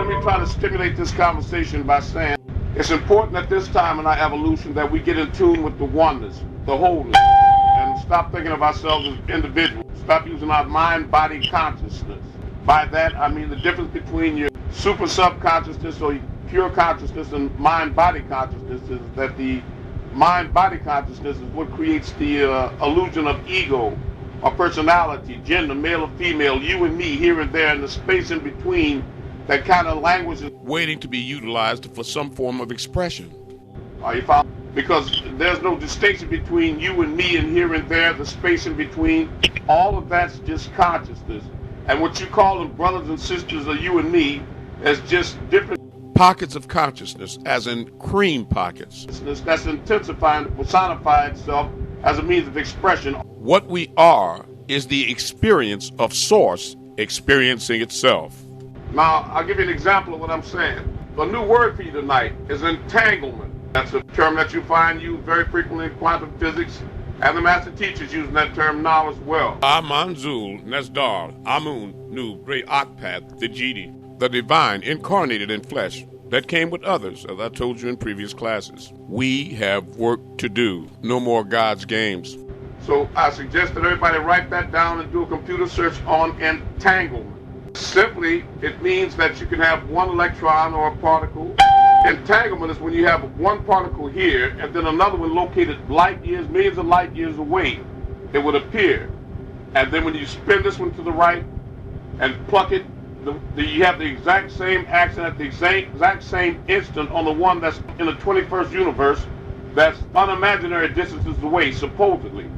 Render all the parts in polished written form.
let me try to stimulate this conversation by saying it's important at this time in our evolution that we get in tune with the oneness, the wholeness, and stop thinking of ourselves as individuals. Stop using our mind-body consciousness. By that, I mean the difference between your super subconsciousness or pure consciousness and mind-body consciousness is that the mind-body consciousness is what creates the illusion of ego or personality, gender, male or female, you and me, here and there, and the space in between. That kind of language is waiting to be utilized for some form of expression. Are you following? Because there's no distinction between you and me and here and there, the space in between. All of that's just consciousness. And what you call them brothers and sisters or you and me is just different pockets of consciousness, as in cream pockets. That's intensifying, personify itself as a means of expression. What we are is the experience of Source experiencing itself. Now, I'll give you an example of what I'm saying. A new word for you tonight is entanglement. That's a term that you find used very frequently in quantum physics, and the master teachers using that term now as well. Amun-Zul Nesdar Amun-Rayay Akpat the Jidi, the divine incarnated in flesh that came with others, as I told you in previous classes. We have work to do. No more God's games. So I suggest that everybody write that down and do a computer search on entanglement. Simply, it means that you can have one electron or a particle. Entanglement is when you have one particle here and then another one located light years, millions of light years away. It would appear. And then when you spin this one to the right and pluck it, you have the exact same action at the exact same instant on the one that's in the 21st universe that's unimaginary distances away, supposedly.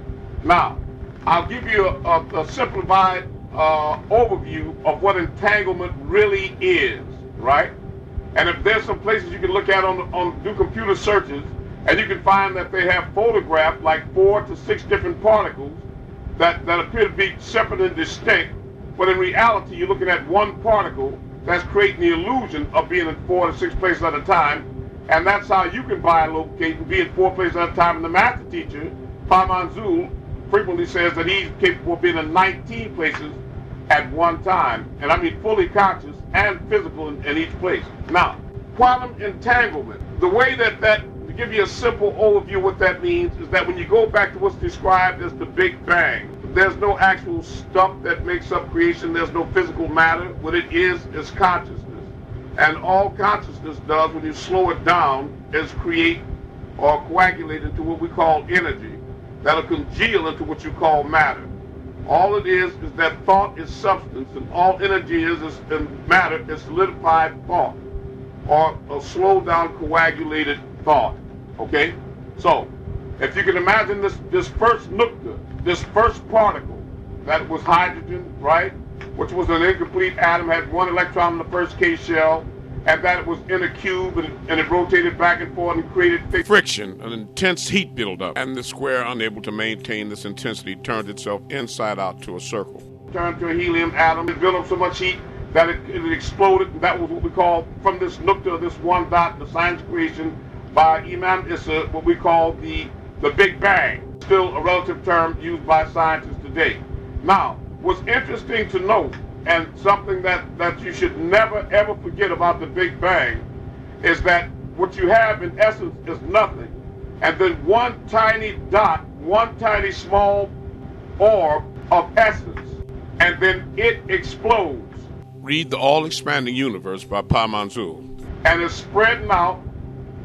Now, I'll give you a simplified overview of what entanglement really is, right? And if there's some places you can look at do computer searches, and you can find that they have photographed like 4 to 6 different particles that appear to be separate and distinct, but in reality you're looking at one particle that's creating the illusion of being in 4 to 6 places at a time, and that's how you can bilocate and be in 4 places at a time. And the master teacher, Amun-Rayay, frequently says that he's capable of being in 19 places at one time, and I mean fully conscious and physical in each place. Now, quantum entanglement, the way that to give you a simple overview of what that means is that when you go back to what's described as the Big Bang, there's no actual stuff that makes up creation, there's no physical matter. What it is consciousness. And all consciousness does when you slow it down is create or coagulate into what we call energy that'll congeal into what you call matter. All it is that thought is substance, and all energy is matter is solidified thought, or a slowed down coagulated thought. Okay? So, if you can imagine this first nukta, this first particle, that was hydrogen, right? Which was an incomplete atom, had one electron in the first K shell, and that it was in a cube, and it rotated back and forth and created friction, an intense heat buildup, and the square, unable to maintain this intensity, turned itself inside out to a circle. Turned to a helium atom. It built up so much heat that it exploded, and that was what we call, from this nukta, this one dot, the science creation by Imam Issa, what we call the Big Bang. Still a relative term used by scientists today. Now, what's interesting to note, and something that you should never ever forget about the Big Bang, is that what you have in essence is nothing, and then one tiny dot, one tiny small orb of essence, and then it explodes. Read The All-Expanding Universe by Amun-Rayay. And it's spreading out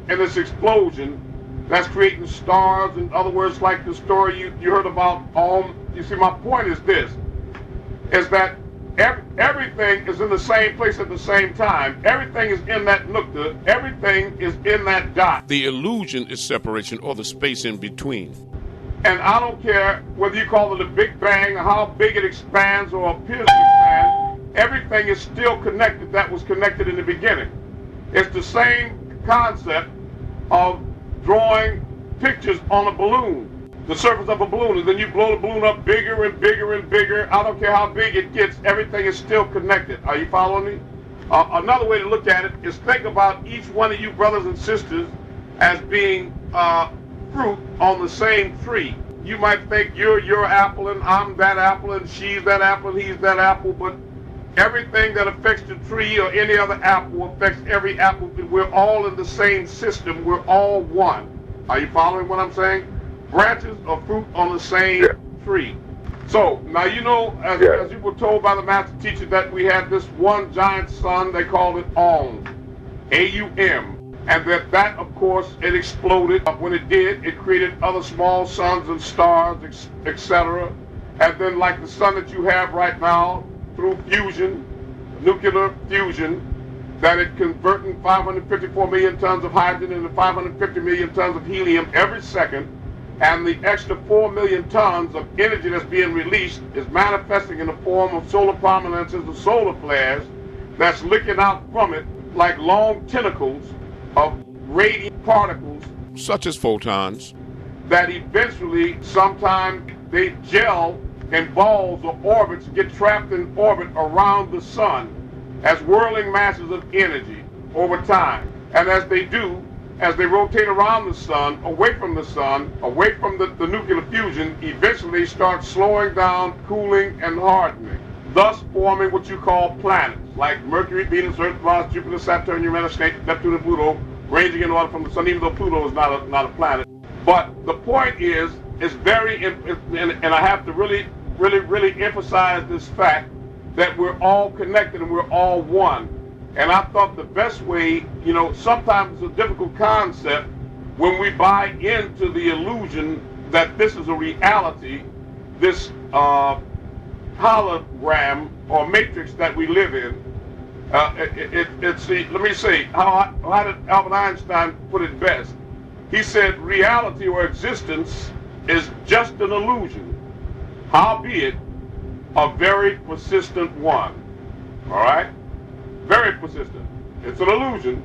in this explosion that's creating stars. In other words, like the story you heard about you see, my point is this, is that everything is in the same place at the same time. Everything is in that nukta. Everything is in that dot. The illusion is separation, or the space in between. And I don't care whether you call it a Big Bang or how big it expands or appears to expand. Everything is still connected that was connected in the beginning. It's the same concept of drawing pictures on a balloon. The surface of a balloon, and then you blow the balloon up bigger and bigger and bigger. I don't care how big it gets, everything is still connected. Are you following me? Another way to look at it is think about each one of you brothers and sisters as being fruit on the same tree. You might think you're your apple and I'm that apple and she's that apple and he's that apple, but Everything that affects the tree or any other apple affects every apple. We're all in the same system. We're all one. Are you following what I'm saying? Branches of fruit on the same tree. So, now you know, as you were told by the master teacher, that we had this one giant sun, they called it Aum, A-U-M. And that, of course, it exploded. When it did, it created other small suns and stars, etc. And then, like the sun that you have right now, through fusion, nuclear fusion, that it converting 554 million tons of hydrogen into 550 million tons of helium every second, and the extra 4 million tons of energy that's being released is manifesting in the form of solar prominences of solar flares that's licking out from it like long tentacles of radiant particles, such as photons, that eventually sometime they gel in balls or orbits, get trapped in orbit around the sun as whirling masses of energy over time. And as they do, as they rotate around the sun, away from the nuclear fusion, eventually start slowing down, cooling, and hardening, thus forming what you call planets, like Mercury, Venus, Earth, Mars, Jupiter, Saturn, Uranus, Neptune, and Pluto, ranging in order from the sun, even though Pluto is not a planet. But the point is, it's very, and I have to really emphasize this fact that we're all connected and we're all one. And I thought the best way, you know, sometimes it's a difficult concept when we buy into the illusion that this is a reality, this hologram or matrix that we live in. Let me say, how did Albert Einstein put it best? He said, reality or existence is just an illusion, howbeit a very persistent one. All right? Very persistent. It's an illusion.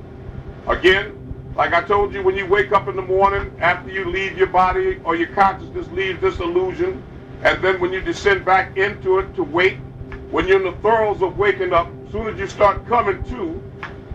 Again, like I told you, when you wake up in the morning, after you leave your body or your consciousness leaves this illusion, and then when you descend back into it to wake, when you're in the throes of waking up, as soon as you start coming to,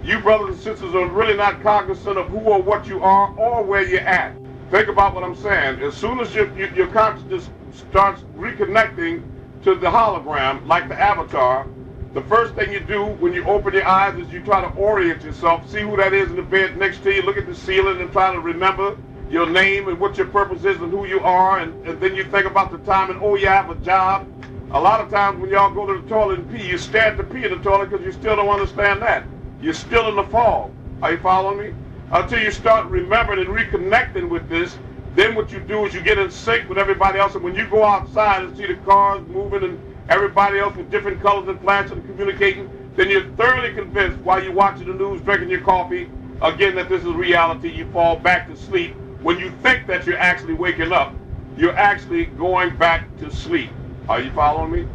you brothers and sisters are really not cognizant of who or what you are or where you're at. Think about what I'm saying. As soon as your consciousness starts reconnecting to the hologram, like the avatar, the first thing you do when you open your eyes is you try to orient yourself, see who that is in the bed next to you, look at the ceiling and try to remember your name and what your purpose is and who you are, and then you think about the time and, oh yeah, I have a job. A lot of times when y'all go to the toilet and pee, you stand to pee in the toilet because you still don't understand that. You're still in the fog. Are you following me? Until you start remembering and reconnecting with this, then what you do is you get in sync with everybody else, and when you go outside and see the cars moving and everybody else with different colors and plants and communicating, then you're thoroughly convinced while you're watching the news, drinking your coffee, again, that this is reality. You fall back to sleep. When you think that you're actually waking up, you're actually going back to sleep. Are you following me?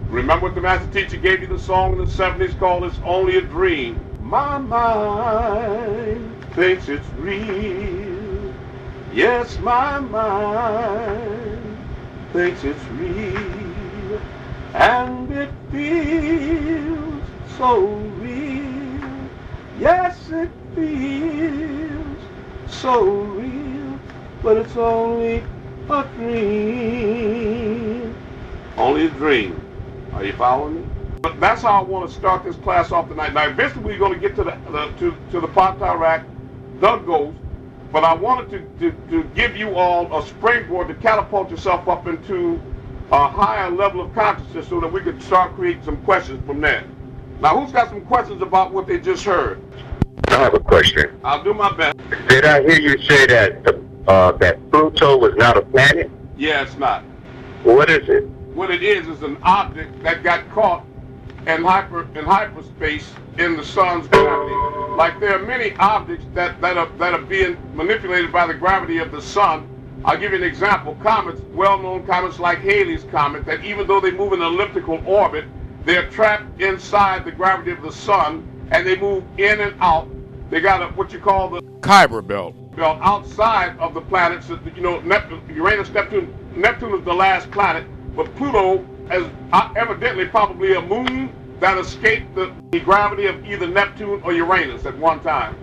Remember what the master teacher gave you the song in the 70s called It's Only a Dream. My mind thinks it's real. Yes, my mind thinks it's real. And it feels so real. Yes, it feels so real. But it's only a dream. Only a dream. Are you following me? But that's how I want to start this class off tonight. Now, eventually we're going to get to the Patarak, the ghost, but I wanted to give you all a springboard to catapult yourself up into a higher level of consciousness so that we could start creating some questions from there. Now, who's got some questions about what they just heard? I have a question. I'll do my best. Did I hear you say that that Pluto was not a planet? Yeah, it's not. What is it? What it is an object that got caught in hyperspace in the sun's gravity. Like there are many objects that are being manipulated by the gravity of the sun. I'll give you an example. Comets, well-known comets like Halley's Comet, that even though they move in an elliptical orbit, they're trapped inside the gravity of the sun, and they move in and out. They got what you call the Kuiper belt. Outside of the planets. You know, Uranus, Neptune is the last planet, but Pluto is evidently probably a moon that escaped the gravity of either Neptune or Uranus at one time.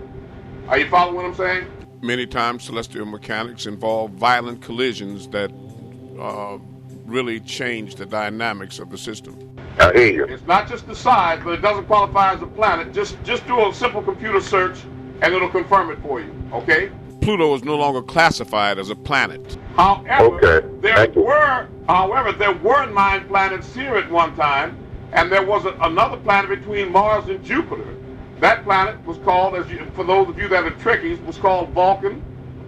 Are you following what I'm saying? Many times celestial mechanics involve violent collisions that really change the dynamics of the system? I hear you. It's not just the size, but it doesn't qualify as a planet. Just do a simple computer search, and it'll confirm it for you. Okay. Pluto is no longer classified as a planet. However, Okay. there were 9 planets here at one time, and there was another planet between Mars and Jupiter. That planet was called, for those of you that are Trekkies, was called Vulcan,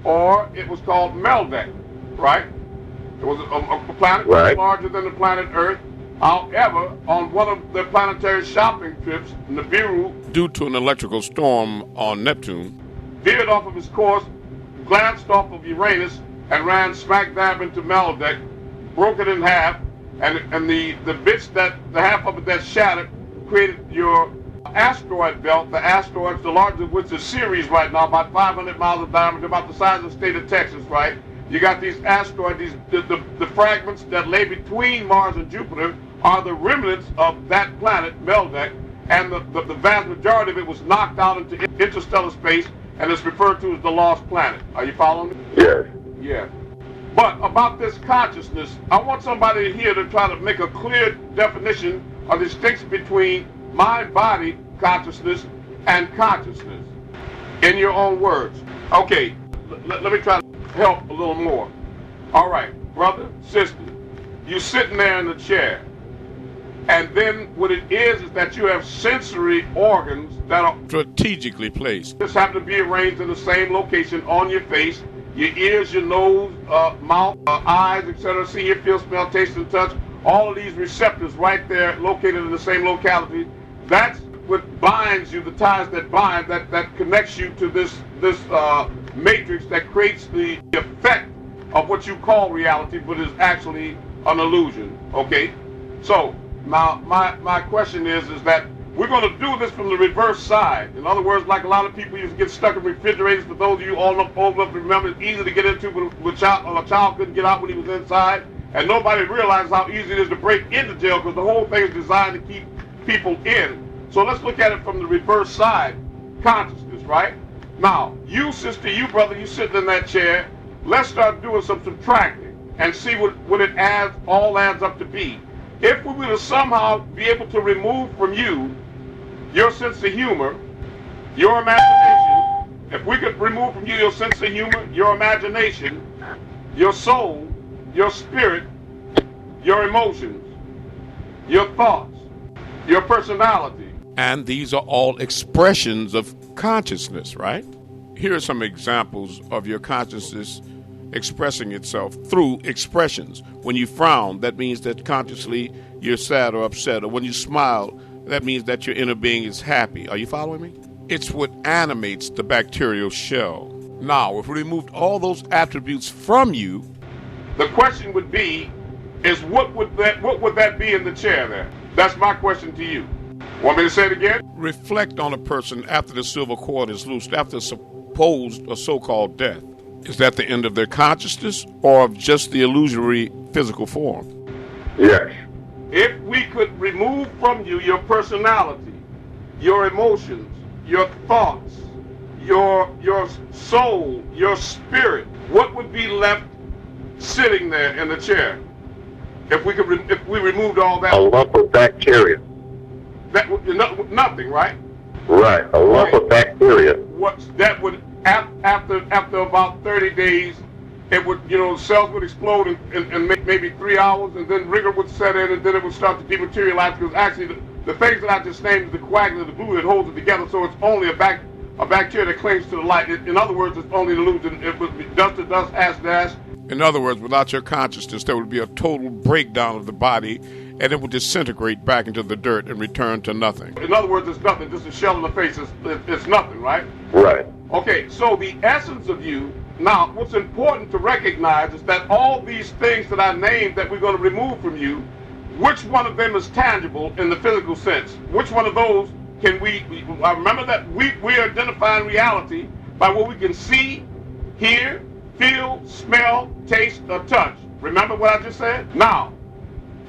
or it was called Meldeck, right? It was a planet Right. larger than the planet Earth. However, on one of the planetary shopping trips, Nibiru Due to an electrical storm on Neptune, veered off of his course, glanced off of Uranus, and ran smack dab into Meldeck, broke it in half, and the bits the half of it that shattered created your asteroid belt. The asteroids, the largest of which is Ceres right now, about 500 miles of diameter, about the size of the state of Texas, right? You got these asteroids, the fragments that lay between Mars and Jupiter are the remnants of that planet, Meldeck, and the vast majority of it was knocked out into interstellar space, and is referred to as the lost planet. Are you following me? Yes. Yeah. But about this consciousness, I want somebody here to try to make a clear definition or distinction between mind-body consciousness and consciousness in your own words. Okay, let me try to help a little more. All right, brother, sister, you sitting there in the chair, and then what it is that you have sensory organs that are strategically placed. just happen to be arranged in the same location on your face, your ears, your nose, mouth, eyes, etc. See, hear, feel, smell, taste, and touch. All of these receptors right there located in the same locality. That's what binds you, the ties that bind, that connects you to this matrix that creates the effect of what you call reality, but is actually an illusion. Okay? So, now my question is that we're going to do this from the reverse side. In other words, like a lot of people used to get stuck in refrigerators. For those of you old enough to remember, it's easy to get into, but a child couldn't get out when he was inside. And nobody realized how easy it is to break into jail, because the whole thing is designed to keep people in. So let's look at it from the reverse side, consciousness, right? Now, you sister, you brother, you sitting in that chair, let's start doing some subtracting and see what it all adds up to be. If we were to somehow be able to remove from you your sense of humor, your imagination, if we could remove from you your sense of humor, your imagination, your soul, your spirit, your emotions, your thoughts, your personality. And these are all expressions of consciousness, right? Here are some examples of your consciousness expressing itself through expressions. When you frown, that means that consciously you're sad or upset. Or when you smile, that means that your inner being is happy. Are you following me? It's what animates the bacterial shell. Now, if we removed all those attributes from you, the question would be, what would that be in the chair there? That's my question to you. Want me to say it again? reflect on a person after the silver cord is loosed, after a supposed or so-called death. Is that the end of their consciousness or of just the illusory physical form? Yes. If we could remove from you your personality, your emotions, your thoughts, your soul, your spirit, what would be left sitting there in the chair? If we could, if we removed all that, A lump of bacteria. that would nothing, right? Right. A lump of bacteria. What that would after about 30 days, it would, cells would explode in maybe 3 hours, and then rigor would set in, and then it would start to dematerialize, because actually the things that I just named is the coagulant, the glue that holds it together, so it's only a bacteria that clings to the light. In other words, it's only an illusion. It would be dust to dust, ash to ash. In other words, without your consciousness, there would be a total breakdown of the body, and it would disintegrate back into the dirt and return to nothing. In other words, it's nothing. Just a shell in the face. It's nothing, right? Right. Okay, so the essence of you, now what's important to recognize is that all these things that I named that we're going to remove from you, which one of them is tangible in the physical sense? Which one of those can we remember that we are identifying reality by what we can see, hear, feel, smell, taste, or touch. Remember what I just said? Now,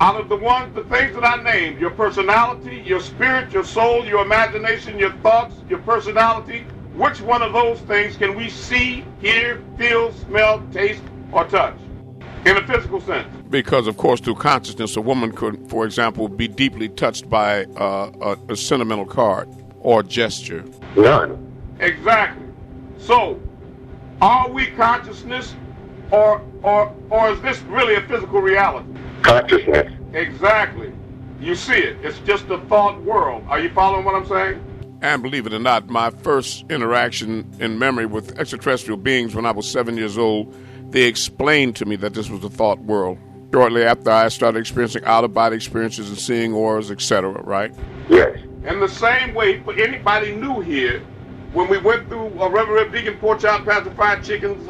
out of the things that I named, your personality, your spirit, your soul, your imagination, your thoughts, your personality, which one of those things can we see, hear, feel, smell, taste, or touch in a physical sense? Because, of course, through consciousness, a woman could, for example, be deeply touched by a sentimental card or gesture. None. Exactly. So, are we consciousness, or is this really a physical reality? Consciousness. Exactly. You see it. It's just a thought world. Are you following what I'm saying? And believe it or not, my first interaction in memory with extraterrestrial beings when I was 7 years old, they explained to me that this was a thought world. Shortly after, I started experiencing out-of-body experiences and seeing auras, etc., right? Yes. In the same way, for anybody new here, when we went through Reverend Deacon Pork Chop, Pastor Fried Chicken's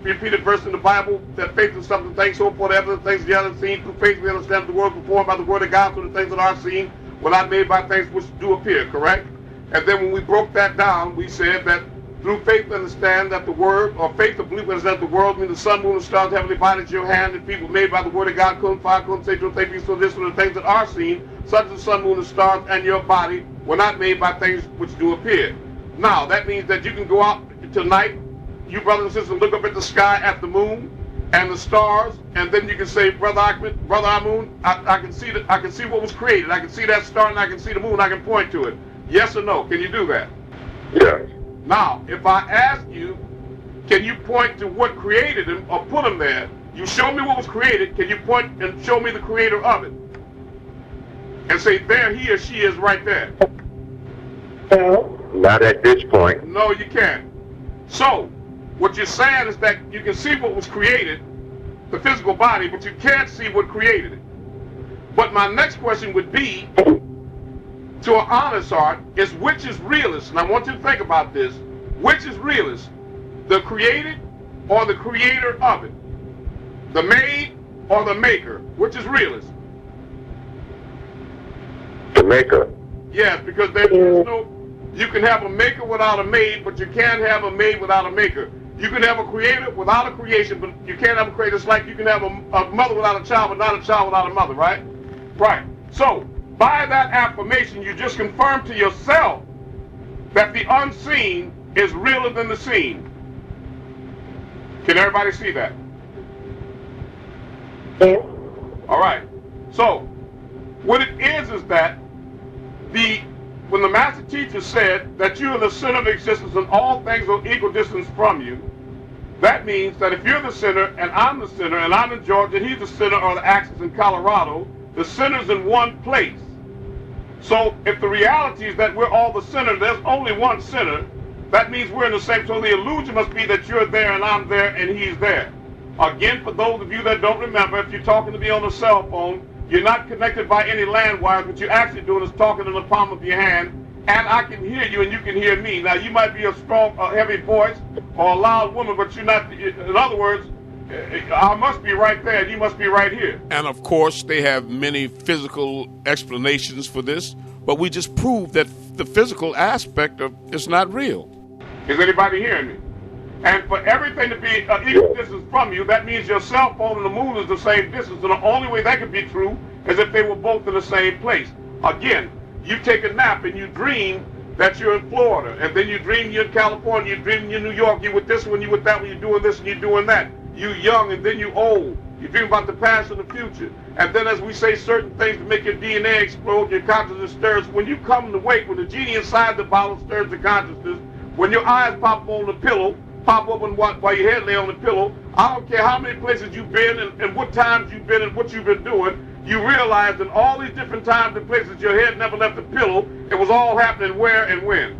repeated verse in the Bible, that faith is something, things so forth, evidence, things the other seen. Through faith we understand the world performed by the word of God, so the things that are seen were not made by things which do appear, correct? And then when we broke that down, we said that through faith we understand that the word, or faith to believe that the world, means the sun, moon, and stars, heavenly bodies, your hand, and people made by the word of God, couldn't fire, couldn't say, don't think, so this, so the things that are seen, such as the sun, moon, and stars, and your body, were not made by things which do appear. Now, that means that you can go out tonight, you brothers and sisters, look up at the sky at the moon and the stars, and then you can say, Brother Amun, I can see what was created. I can see that star, and I can see the moon. I can point to it. Yes or no? Can you do that? Yes. Now, if I ask you, can you point to what created them or put them there? You show me what was created. Can you point and show me the creator of it? And say, there he or she is right there. No. Not at this point. No, you can't. So, what you're saying is that you can see what was created, the physical body, but you can't see what created it. But my next question would be, to an honest heart, is which is realist? And I want you to think about this. Which is realist? The created or the creator of it? The made or the maker? Which is realist? The maker. Yes, because there is no, you can have a maker without a made, but you can't have a made without a maker. You can have a creator without a creation, but you can't have a creator. It's like you can have a mother without a child, but not a child without a mother, right? Right. So, by that affirmation, you just confirm to yourself that the unseen is realer than the seen. Can everybody see that? Yes. All right. So, what it is that when the master teacher said that you are the center of existence and all things are equal distance from you, that means that if you're the center and I'm the center and I'm in Georgia, he's the center, or the axis in Colorado, the center's in one place. So if the reality is that we're all the center, there's only one center, that means we're in the same. So the illusion must be that you're there and I'm there and he's there. Again, for those of you that don't remember, if you're talking to me on a cell phone, you're not connected by any land wires. What you're actually doing is talking in the palm of your hand, and I can hear you and you can hear me. Now, you might be a strong, heavy voice or a loud woman, but you're not. In other words, I must be right there and you must be right here. And of course, they have many physical explanations for this, but we just proved that the physical aspect of it's not real. Is anybody hearing me? And for everything to be equal distance from you, that means your cell phone and the moon is the same distance. And the only way that could be true is if they were both in the same place. Again, you take a nap and you dream that you're in Florida, and then you dream you're in California, you dream you're in New York, you with this one, you with that one, you're doing this and you're doing that. You young and then you old. You dream about the past and the future. And then as we say certain things to make your DNA explode, your consciousness stirs. When you come to wake, when the genie inside the bottle stirs the consciousness, when your eyes pop on the pillow, pop up and while your head lay on the pillow, I don't care how many places you've been and what times you've been and what you've been doing, you realize that all these different times and places your head never left the pillow, it was all happening where and when?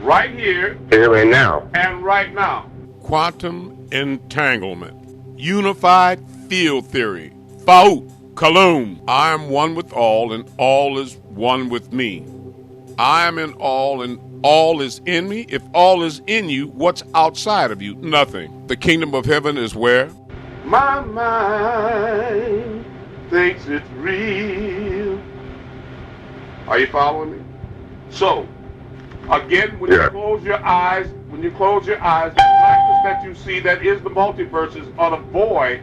Right here. Here and now. And right now. Quantum entanglement. Unified field theory. Fa'ut. Kalum. I am one with all, and all is one with me. I am in all, and all is in me. If all is in you, what's outside of you? Nothing. The kingdom of heaven is where? My mind thinks it's real. Are you following me? So, again, when you close your eyes, the blackness that you see, that is the multiverses, are the void,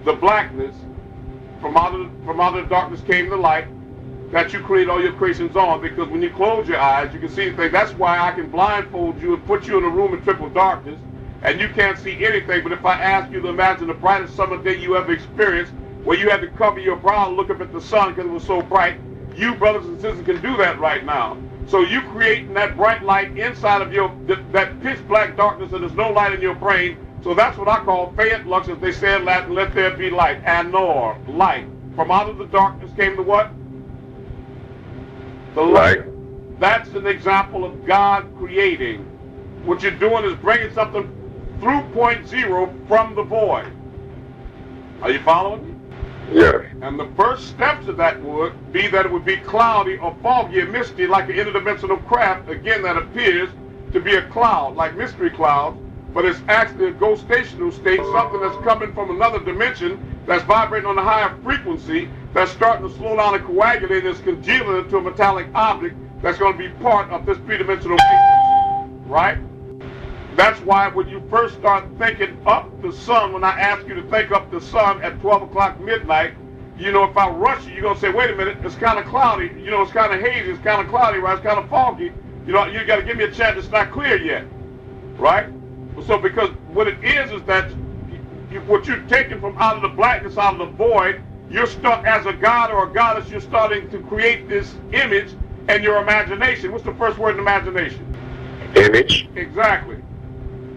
the blackness, from out of the darkness came the light, that you create all your creations on, because when you close your eyes, you can see things. That's why I can blindfold you and put you in a room in triple darkness, and you can't see anything. But if I ask you to imagine the brightest summer day you ever experienced, where you had to cover your brow and look up at the sun because it was so bright, you brothers and sisters can do that right now. So you creating that bright light inside of that pitch black darkness, and there's no light in your brain. So that's what I call Fayette Lux, as they say in Latin, let there be light. Anor, light. From out of the darkness came the what? The light. That's an example of God creating. What you're doing is bringing something through point zero from the void. Are you following me? Yes. And the first steps of that would be that it would be cloudy or foggy and misty, like an interdimensional craft, again, that appears to be a cloud, like mystery clouds, but it's actually a ghostational state, something that's coming from another dimension that's vibrating on a higher frequency, that's starting to slow down and coagulate, and it's congealing into a metallic object that's going to be part of this three-dimensional frequency, right? That's why when you first start thinking up the sun, when I ask you to think up the sun at 12 o'clock midnight, you know, if I rush you, you're going to say, wait a minute, it's kind of cloudy, you know, it's kind of hazy, it's kind of cloudy, right? It's kind of foggy. You know, you got to give me a chance, it's not clear yet, right? So because what it is that what you're taking from out of the blackness, out of the void, you're stuck as a god or a goddess, you're starting to create this image and your imagination. What's the first word in imagination? Image. Exactly.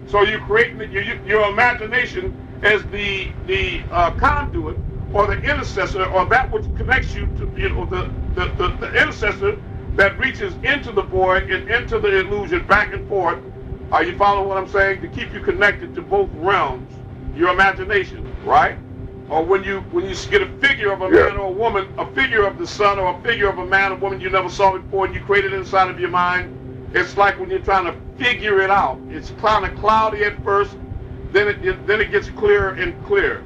So you're creating your imagination as the conduit or the intercessor, or that which connects you to, you know, the intercessor that reaches into the void and into the illusion, back and forth. Are you following what I'm saying? To keep you connected to both realms, your imagination, right? Or when you get a figure of a man or a woman, a figure of the sun or a figure of a man or woman you never saw before, and you create it inside of your mind. It's like when you're trying to figure it out. It's kind of cloudy at first, then it gets clearer and clearer,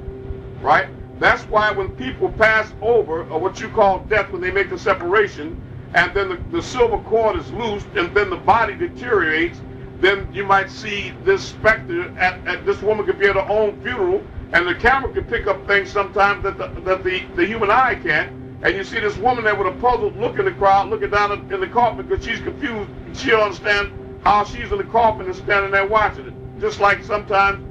right? That's why when people pass over, or what you call death, when they make the separation, and then the silver cord is loosed, and then the body deteriorates, then you might see this specter at this woman could be at her own funeral, and the camera can pick up things sometimes that the human eye can't. And you see this woman there with a puzzled look in the crowd, looking down in the coffin because she's confused. She don't understand how she's in the coffin and standing there watching it. Just like sometimes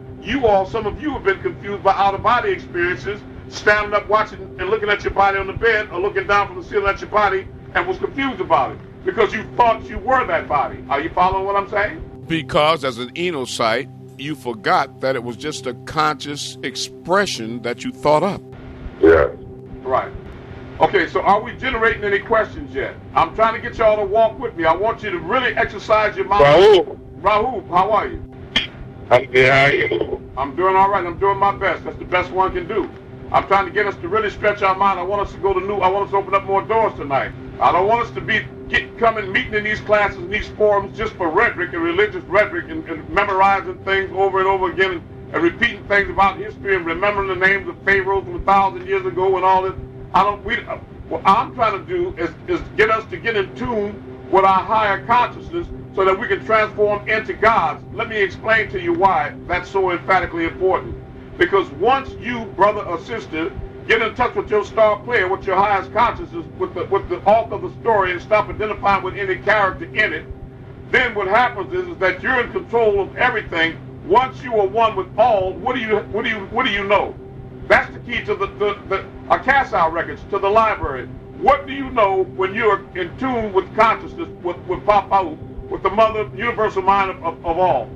some of you have been confused by out-of-body experiences, standing up watching and looking at your body on the bed, or looking down from the ceiling at your body and was confused about it because you thought you were that body. Are you following what I'm saying? Because as an enocyte, you forgot that it was just a conscious expression that you thought up. Yes. Right. Okay, so are we generating any questions yet? I'm trying to get y'all to walk with me. I want you to really exercise your mind. Rahul, how are you? I'm good. How are you? I'm doing all right. I'm doing my best. That's the best one can do. I'm trying to get us to really stretch our mind. I want us to I want us to open up more doors tonight. I don't want us to meeting in these classes, in these forums, just for rhetoric and religious rhetoric and memorizing things over and over again and repeating things about history and remembering the names of pharaohs from 1,000 years ago and all this. What I'm trying to do is get us to get in tune with our higher consciousness so that we can transform into gods. Let me explain to you why that's so emphatically important. Because once you, brother or sister, get in touch with your star player, with your highest consciousness, with the author of the story, and stop identifying with any character in it, then what happens is that you're in control of everything. Once you are one with all, what do you know? That's the key to the Castle records, to the library. What do you know when you're in tune with consciousness, with Papa, with the mother, universal mind of all?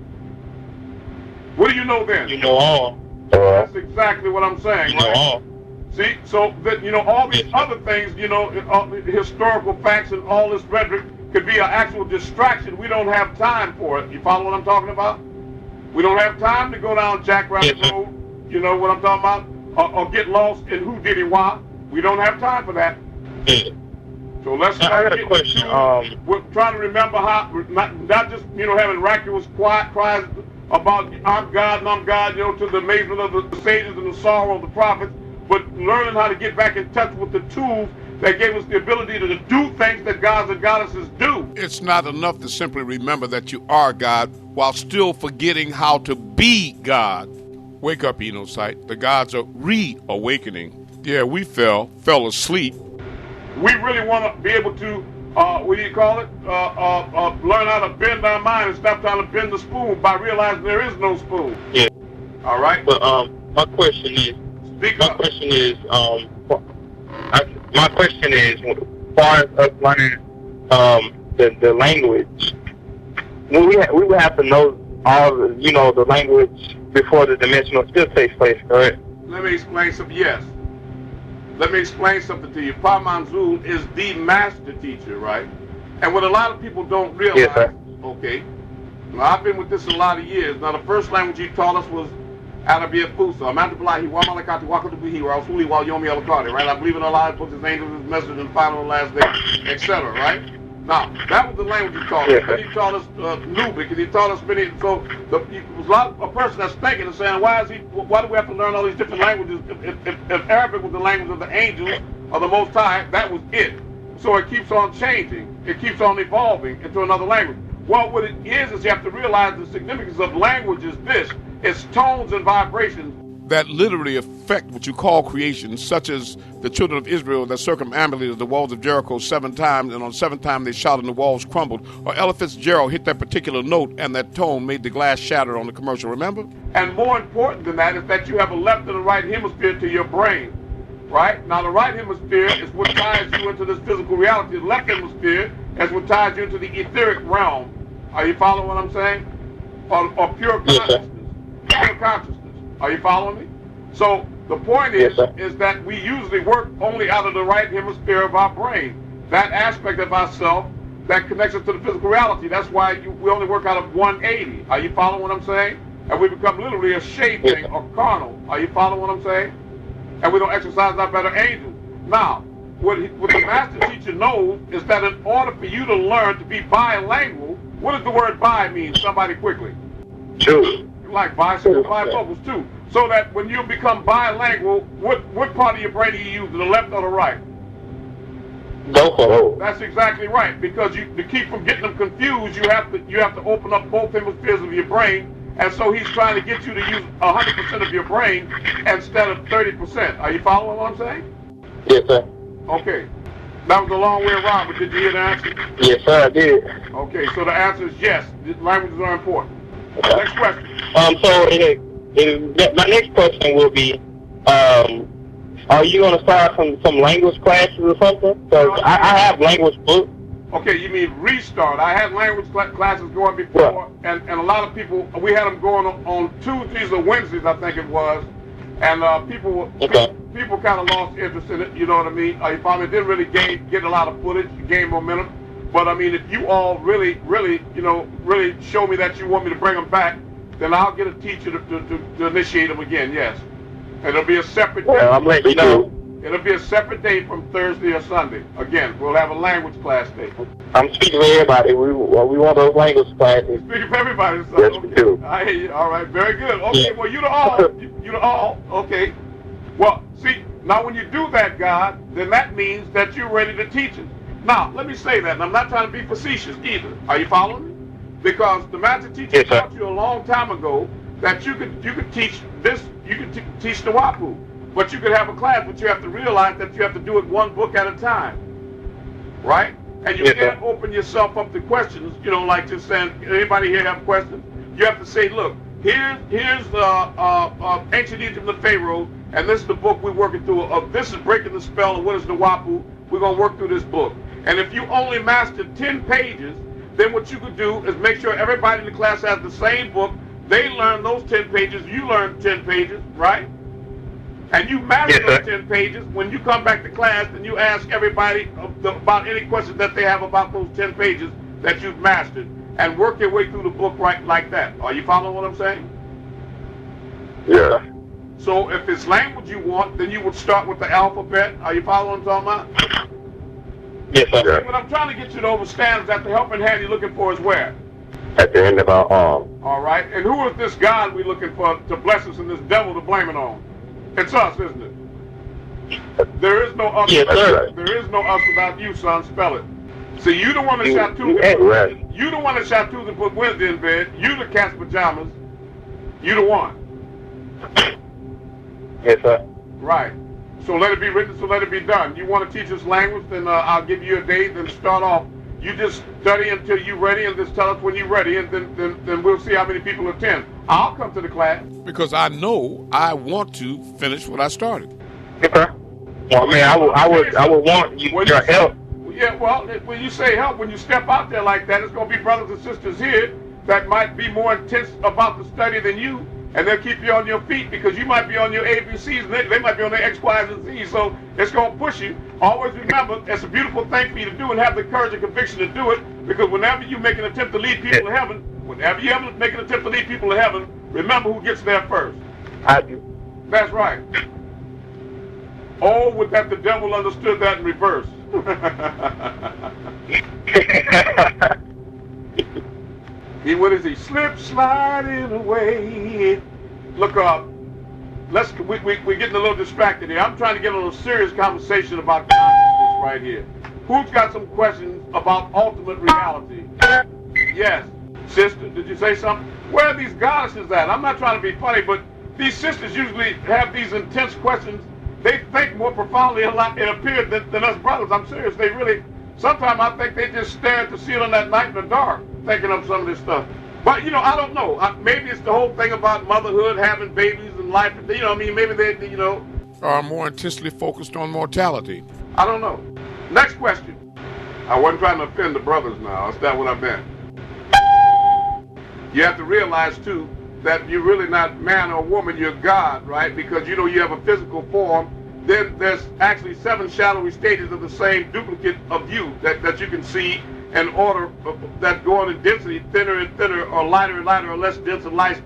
What do you know then? You know all. That's exactly what I'm saying. You know all. See, so that, you know, all these other things, you know, historical facts and all this rhetoric could be an actual distraction. We don't have time for it. You follow what I'm talking about? We don't have time to go down Jack Rabbit Road. You know what I'm talking about? Or get lost in who did it why. We don't have time for that. So let's I had a question. We're trying to remember how, not just, you know, having miraculous cries about I'm God, you know, to the amazement of the sages and the sorrow of the prophets, but learning how to get back in touch with the tools that gave us the ability to do things that gods and goddesses do. It's not enough to simply remember that you are God while still forgetting how to be God. Wake up, Enocyte. The gods are reawakening. Yeah, we fell asleep. We really want to be able to What do you call it? Learn how to bend our mind and stop trying to bend the spoon by realizing there is no spoon. Yeah. All right. But my question is, Speak up. my question is, as far as us learning the language, we would have to know all the language before the dimensional shift takes place, correct? Let me explain something. Yes. Let me explain something to you. Pa Manzul is the master teacher, right? And what a lot of people don't realize, Yes, sir. okay, now I've been with this a lot of years. Now the first language he taught us was Arabic Fusa. Amantapalahi, Wamalakati, Wakatubuhi, Rasuli, Yomi Alakati, right? I believe in Allah, puts his angels, his message, and final and last day, etc., right? Now, that was the language he taught us. Yes, sir. Then he taught us Nubic, and he taught us many, so a person that's thinking and saying, why do we have to learn all these different languages? If Arabic was the language of the angels, or the Most High, that was it. So it keeps on changing. It keeps on evolving into another language. Well, what it is you have to realize the significance of language is this. It's tones and vibrations that literally affect what you call creation, such as the children of Israel that circumambulated the walls of Jericho 7 times, and on the 7th time they shouted and the walls crumbled. Or Ella Fitzgerald hit that particular note, and that tone made the glass shatter on the commercial, remember? And more important than that is that you have a left and a right hemisphere to your brain, right? Now, the right hemisphere is what ties you into this physical reality. The left hemisphere is what ties you into the etheric realm. Are you following what I'm saying? Or pure consciousness. Pure consciousness. Are you following me? So the point is that we usually work only out of the right hemisphere of our brain. That aspect of ourself that connects us to the physical reality. That's why we only work out of 180. Are you following what I'm saying? And we become literally a shade thing or carnal. Are you following what I'm saying? And we don't exercise our better angels. Now, what the master teacher knows is that in order for you to learn to be bilingual, what does the word bi mean? Somebody quickly. True. Like bicycle, bifocals too. So that when you become bilingual, what part of your brain do you use, the left or the right? Both. That's exactly right. Because to keep from getting them confused, you have to open up both hemispheres of your brain. And so he's trying to get you to use 100% of your brain instead of 30%. Are you following what I'm saying? Yes, sir. Okay. That was a long way around, but did you hear the answer? Yes, sir, I did. Okay, so the answer is yes. Languages are important. Okay. Next question. My next question will be, are you going to start some language classes or something? Because I have language books. Okay, you mean restart. I had language classes going before, and a lot of people, we had them going on Tuesdays or Wednesdays, I think it was, and people kind of lost interest in it, you know what I mean? You probably didn't really get a lot of footage, gain momentum, but I mean, if you all really show me that you want me to bring them back, then I'll get a teacher to initiate them again, yes. And it'll be a separate day. I'm letting you know. It'll be a separate day from Thursday or Sunday. Again, we'll have a language class day. I'm speaking for everybody. We want those language classes. Speaking for everybody, son. Yes, we do. I hear you. All right, very good. Okay, well, you the all. You the all. Okay. Well, see, now when you do that, God, then that means that you're ready to teach it. Now, let me say that, and I'm not trying to be facetious either. Are you following me? Because the master teacher taught you a long time ago that you could teach this, you could teach the Wapu. But you could have a class, but you have to realize that you have to do it one book at a time, right? And you can't open yourself up to questions, like just saying, anybody here have questions? You have to say, look, here's Ancient Egypt and the Pharaoh, and this is the book we're working through. This is breaking the spell, and what is the Wapu? We're going to work through this book. And if you only master 10 pages, then what you could do is make sure everybody in the class has the same book. They learn those 10 pages, you learn 10 pages, right? And you master those 10 pages. When you come back to class, then you ask everybody about any questions that they have about those 10 pages that you've mastered, and work your way through the book right like that. Are you following what I'm saying? Yeah. So if it's language you want, then you would start with the alphabet. Are you following what I'm talking about? Yes, sir. What I'm trying to get you to understand is that the helping hand you're looking for is where? At the end of our arm. All right. And who is this God we're looking for to bless us and this devil to blame it on? It's us, isn't it? There is no us. Yes, sir. There is no us without you, son. Spell it. See, you the one that shot two. You the one that shot two and put Wednesday in bed. You the cat's pajamas. You the one. Yes, sir. Right. So let it be written, so let it be done. You want to teach us language, then I'll give you a day, then start off. You just study until you're ready and just tell us when you're ready, and then we'll see how many people attend. I'll come to the class. Because I know I want to finish what I started. Okay. Well, man, I would want your help. Yeah, well, when you say help, when you step out there like that, it's going to be brothers and sisters here that might be more intense about the study than you, and they'll keep you on your feet because you might be on your ABCs and they might be on their X, Y's, and Z's, so it's going to push you. Always remember, it's a beautiful thing for you to do and have the courage and conviction to do it, because whenever you make an attempt to lead people to heaven, whenever you ever make an attempt to lead people to heaven, remember who gets there first. I do. That's right. Oh, would that the devil understood that in reverse. What is he? Slip sliding away. Look up. We're getting a little distracted here. I'm trying to get on a serious conversation about consciousness right here. Who's got some questions about ultimate reality? Yes. Sister, did you say something? Where are these goddesses at? I'm not trying to be funny, but these sisters usually have these intense questions. They think more profoundly, it appears, than us brothers. I'm serious. They really, sometimes I think they just stare at the ceiling at night in the dark, thinking of some of this stuff. But, I don't know. Maybe it's the whole thing about motherhood, having babies and life. Maybe they, Are more intensely focused on mortality. I don't know. Next question. I wasn't trying to offend the brothers now. That's not what I meant. You have to realize, too, that you're really not man or woman, you're God, right? Because you have a physical form. Then there's actually 7 shadowy stages of the same duplicate of you that you can see in order that go on in density, thinner and thinner, or lighter and lighter, or less dense and less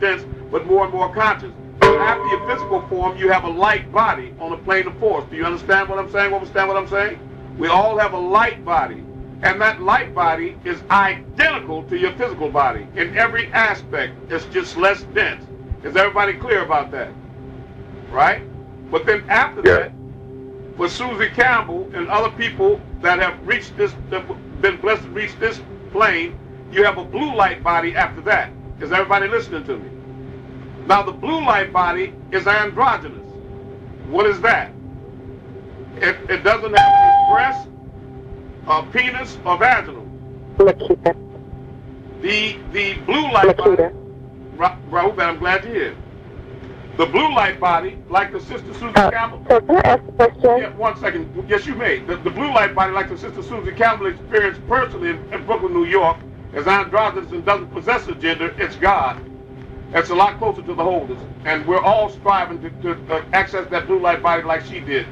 dense, but more and more conscious. After your physical form, you have a light body on a plane of force. Do you understand what I'm saying? Understand what I'm saying? We all have a light body. And that light body is identical to your physical body in every aspect. It's just less dense. Is everybody clear about that? Right? But then after that, for Susie Campbell and other people that have reached this, that have been blessed to reach this plane, you have a blue light body after that. Is everybody listening to me? Now the blue light body is androgynous. What is that? It doesn't have breast, penis, or vaginal. Makita. The blue light body, Rahul, I'm glad you're here. The blue light body, like the Sister Susie Campbell. So can I ask a question? Yeah, 1 second. Yes, you may. The blue light body, like the Sister Susie Campbell experienced personally in Brooklyn, New York, is androgynous and doesn't possess a gender. It's God. It's a lot closer to the holders. And we're all striving to access that blue light body like she did.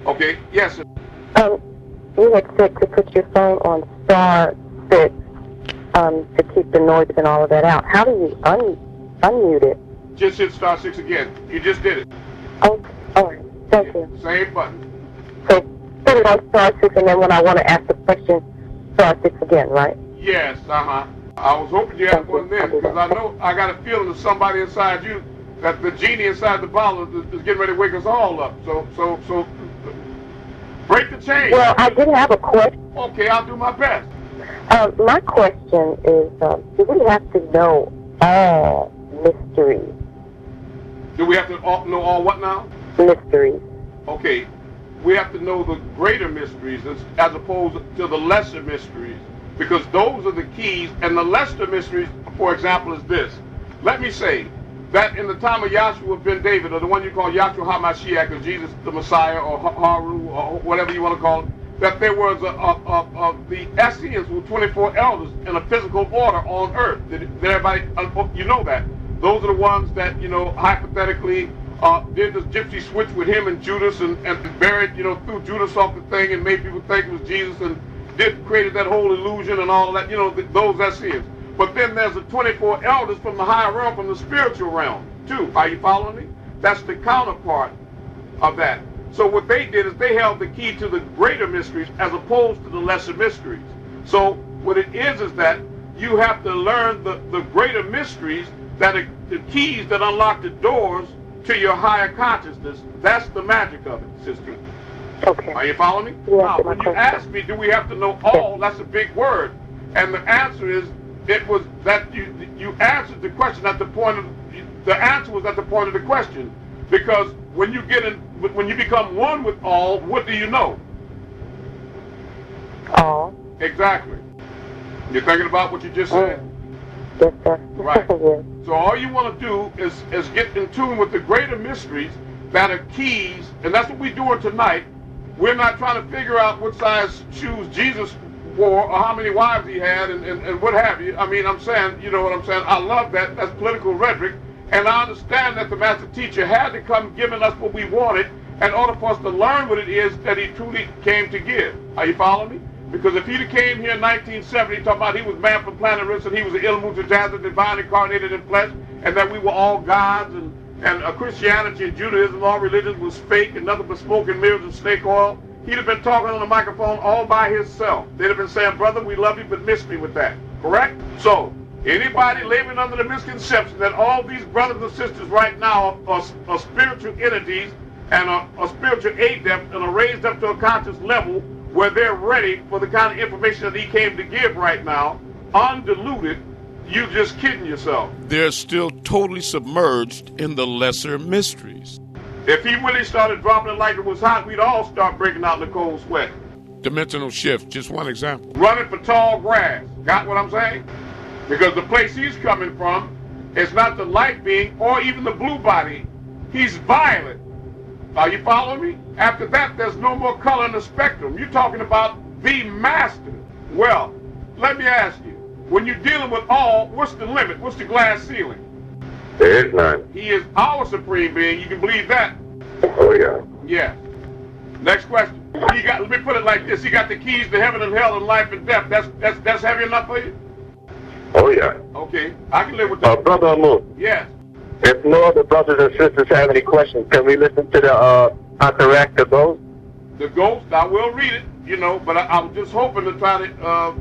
Okay? Yes, sir. You had said to put your phone on star 6 to keep the noise and all of that out. How do you unmute it? Just hit star 6 again. You just did it. Oh, all right. Thank you. Same button. So put it on star 6, and then when I want to ask the question, star 6 again, right? Yes, I was hoping you had one then, because I know I got a feeling that somebody inside you, that the genie inside the bottle is getting ready to wake us all up. So break the chain. Well, I did have a question. Okay, I'll do my best. My question is, do we have to know all mysteries? Do we have to know all what now? Mysteries. Okay, we have to know the greater mysteries as opposed to the lesser mysteries, because those are the keys. And the lesser mysteries, for example, is this. Let me say that in the time of Yahshua ben David, or the one you call Yahshua HaMashiach, or Jesus the Messiah, or Haru, or whatever you want to call it, that there was the Essenes were 24 elders in a physical order on earth. Did everybody, you know that? Those are the ones that, hypothetically did this gypsy switch with him and Judas and buried, threw Judas off the thing and made people think it was Jesus and created that whole illusion and all that, those Essenes. But then there's the 24 elders from the higher realm, from the spiritual realm, too. Are you following me? That's the counterpart of that. So what they did is they held the key to the greater mysteries as opposed to the lesser mysteries. So what it is that you have to learn the greater mysteries, that are the keys that unlock the doors to your higher consciousness. That's the magic of it, sister. Okay. Are you following me? Yes, now, when you ask me, do we have to know all, that's a big word. And the answer is, it was that you answered the question at the point of, the answer was at the point of the question. Because when you get in when you become one with all, what do you know? All. Exactly. You're thinking about what you just said? Yes, sir. Right. Yes. So all you want to do is get in tune with the greater mysteries that are keys, and that's what we're doing tonight. We're not trying to figure out what size shoes Jesus wore or how many wives he had and what have you. I mean, I'm saying, you know what I'm saying? I love that. That's political rhetoric. And I understand that the master teacher had to come giving us what we wanted in order for us to learn what it is that he truly came to give. Are you following me? Because if he'd came here in 1970 talking about he was man from planet Earth and he was the Ilmutajazza, divine incarnated in flesh, and that we were all gods, and Christianity and Judaism, all religions was fake and nothing but smoke and mirrors and snake oil, he'd have been talking on the microphone all by himself. They'd have been saying, brother, we love you, but miss me with that. Correct? So, anybody laboring under the misconception that all these brothers and sisters right now are spiritual entities and are spiritual adept and are raised up to a conscious level where they're ready for the kind of information that he came to give right now, undiluted, you just kidding yourself. They're still totally submerged in the lesser mysteries. If he really started dropping it like it was hot, we'd all start breaking out in the cold sweat. Dimensional shift, just one example. Running for tall grass. Got what I'm saying? Because the place he's coming from is not the light being or even the blue body. He's violet. Are you following me? After that, there's no more color in the spectrum. You're talking about the master. Well, let me ask you, when you're dealing with all, what's the limit? What's the glass ceiling? There is none. He is our supreme being. You can believe that? Oh, yeah. Yeah. Next question. Let me put it like this. He got the keys to heaven and hell and life and death. That's heavy enough for you? Oh, yeah. Okay. I can live with that. Brother Amun, Yes. if no other brothers and sisters have any questions, can we listen to the interactive vote? The ghost, I will read it, you know, but I'm just hoping to try to,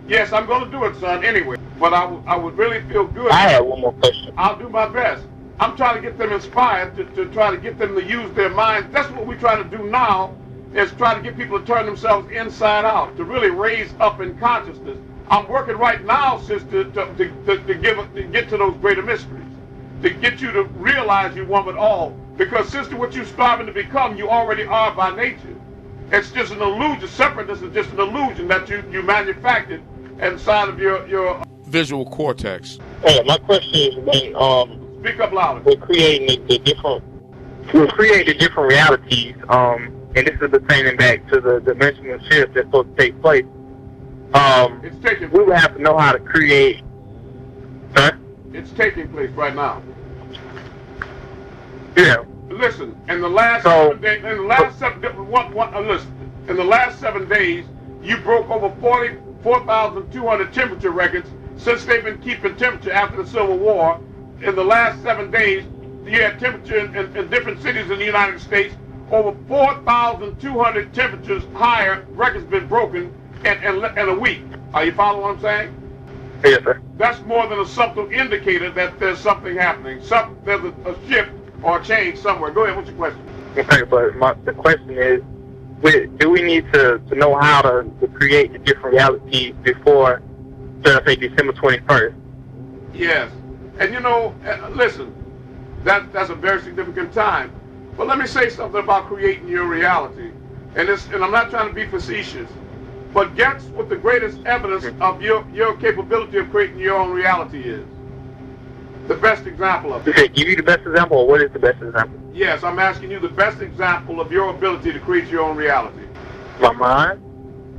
yes, I'm going to do it, son, anyway. But I would really feel good. I have one more question. I'll do my best. I'm trying to get them inspired to try to get them to use their minds. That's what we're trying to do now, is try to get people to turn themselves inside out, to really raise up in consciousness. I'm working right now, sister, to get to those greater mysteries, to get you to realize you're one with all. Because, sister, what you're striving to become, you already are by nature. It's just an illusion. Separateness is just an illusion that you manufactured inside of your Visual cortex. Hey, my question is when Speak up louder. we're creating the different realities, and this is pertaining back to the dimensional shift that's supposed to take place. It's taking We would have to know how to create. Huh? It's taking place right now. Yeah. Listen, in the last 7 days, in the last 7 days, you broke over 44,200 temperature records since they've been keeping temperature after the Civil War. In the last 7 days, you had temperature in different cities in the United States. Over 4,200 temperatures higher records been broken in a week. Are you following what I'm saying? Yes, sir. That's more than a subtle indicator that there's something happening. There's a shift or a change somewhere. Go ahead, what's your question? Okay, but the question is, do we need to know how to create the different realities before, let's say, December 21st? Yes. And you know, listen, that's a very significant time. But let me say something about creating your reality. And I'm not trying to be facetious, but guess what the greatest evidence of your capability of creating your own reality is? The best example of it. Okay, give you the best example, or what is the best example? Yes, I'm asking you the best example of your ability to create your own reality. My mind?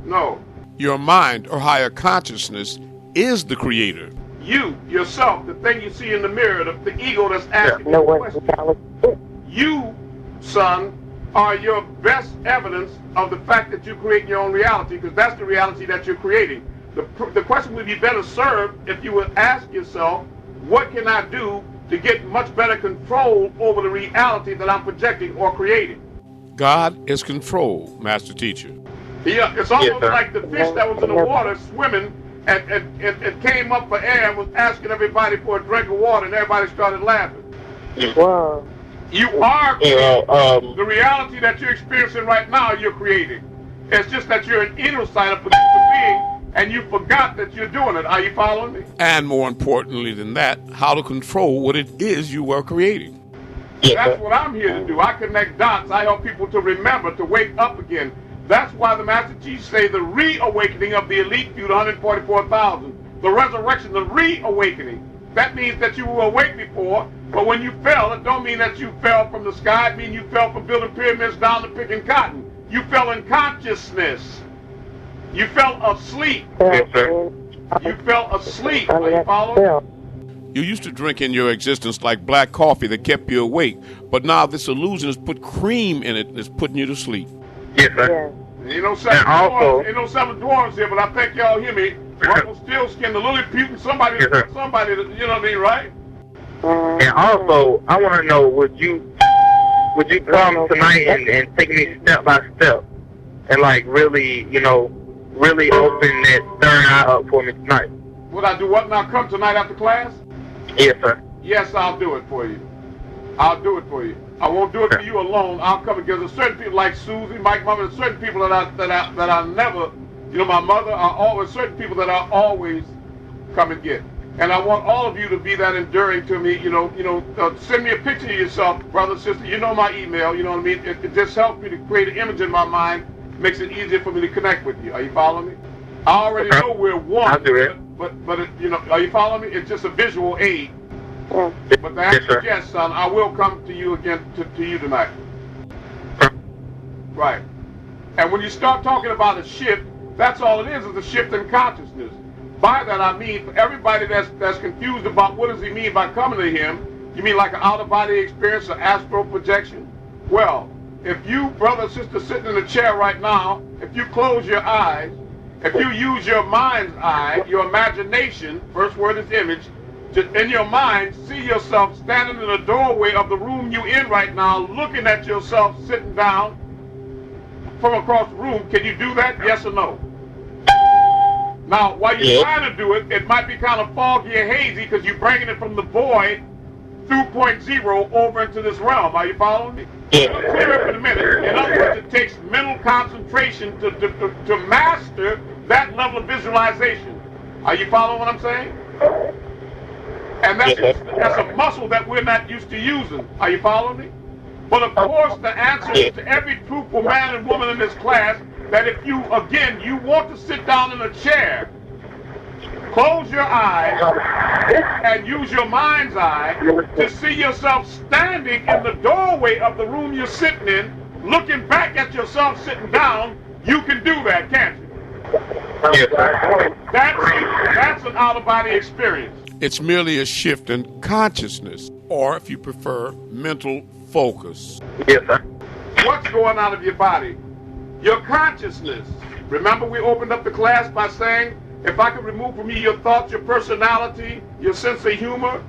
No. Your mind or higher consciousness is the creator. You, yourself, the thing you see in the mirror, the ego that's asking No you the one's question. reality. You, son, are your best evidence of the fact that you create your own reality, because that's the reality that you're creating. The question would be better served if you would ask yourself, what can I do to get much better control over the reality that I'm projecting or creating? God is control, Master Teacher. Yeah, it's almost sir. like the fish that was in the water swimming and came up for air and was asking everybody for a drink of water, and everybody started laughing. Whoa. You are You the reality that you're experiencing right now, you're creating. It's just that you're an inner side of the being, and you forgot that you're doing it. Are you following me? And more importantly than that, how to control what it is you are creating. That's what I'm here to do. I connect dots. I help people to remember, to wake up again. That's why the Master Teachers say the reawakening of the elite few, the 144,000. The resurrection, the reawakening. That means that you were awake before, but when you fell, it don't mean that you fell from the sky. It means you fell from building pyramids down to picking cotton. You fell in consciousness. You fell asleep. Yes, sir. You fell asleep. Are you following? You used to drink in your existence like black coffee that kept you awake, but now this illusion has put cream in it that's putting you to sleep. Yes, sir. Ain't no seven dwarves here, but I think y'all hear me. Stillskin, the Lilliput, somebody, you know what I mean, right? And also, I want to know, would you come tonight and take me step by step and like really, really open that third eye up for me tonight? Would I do what now? Come tonight after class? Yes, sir. Yes, I'll do it for you. I'll do it for you. I won't do it for you alone. I'll come because there's certain people like Susie, Mike, Mama, there's certain people that I never, my mother, are always certain people that I always come and get. And I want all of you to be that enduring to me. Send me a picture of yourself, brother, sister. You know my email. You know what I mean. It just helps me to create an image in my mind. Makes it easier for me to connect with you. Are you following me? I already know we're one. I'll do it. But are you following me? It's just a visual aid. But the answer is yes, son. I will come to you again to you tonight. Right. And when you start talking about a shift, that's all it is a shift in consciousness. By that I mean, for everybody that's confused about what does he mean by coming to him, you mean like an out-of-body experience, an astral projection? Well, if you, brother, sister, sitting in a chair right now, if you close your eyes, if you use your mind's eye, your imagination, first word is image, in your mind, see yourself standing in the doorway of the room you in right now, looking at yourself sitting down from across the room. Can you do that? Yes or no? Now, while you're trying to do it, it might be kind of foggy and hazy because you're bringing it from the void through point zero over into this realm. Are you following me? We'll clear it in a minute. In other words, it takes mental concentration to master that level of visualization. Are you following what I'm saying? And that's a muscle that we're not used to using. Are you following me? But of course, the answer is to every truthful man and woman in this class that if you, again, you want to sit down in a chair, close your eyes and use your mind's eye to see yourself standing in the doorway of the room you're sitting in, looking back at yourself sitting down, you can do that, can't you? That's an out-of-body experience. It's merely a shift in consciousness, or if you prefer, mental focus. Yes, sir. What's going on of your body? Your consciousness. Remember we opened up the class by saying, if I could remove from you your thoughts, your personality, your sense of humor,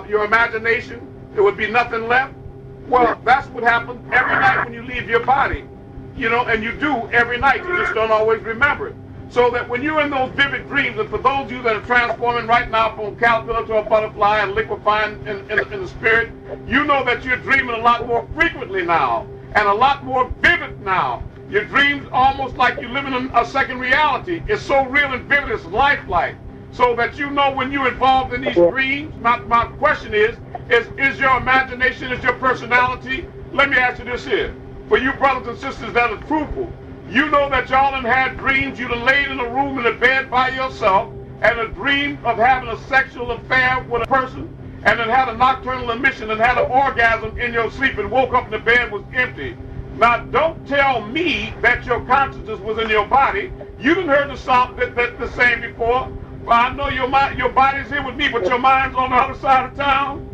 your imagination, there would be nothing left. Well, that's what happens every night when you leave your body. And you do every night. You just don't always remember it. So that when you're in those vivid dreams, and for those of you that are transforming right now from a caterpillar to a butterfly and liquefying in the spirit, you know that you're dreaming a lot more frequently now and a lot more vivid now. Your dreams almost like you're living in a second reality. It's so real and vivid, it's lifelike. So that you know when you're involved in these dreams, my question is your imagination, is your personality? Let me ask you this here. For you brothers and sisters that are truthful, you know that y'all done had dreams, you done laid in a room in a bed by yourself, and a dream of having a sexual affair with a person, and then had a nocturnal emission and had an orgasm in your sleep and woke up and the bed was empty. Now, don't tell me that your consciousness was in your body. You done heard the song the saying before. Well, I know your body's here with me, but your mind's on the other side of town.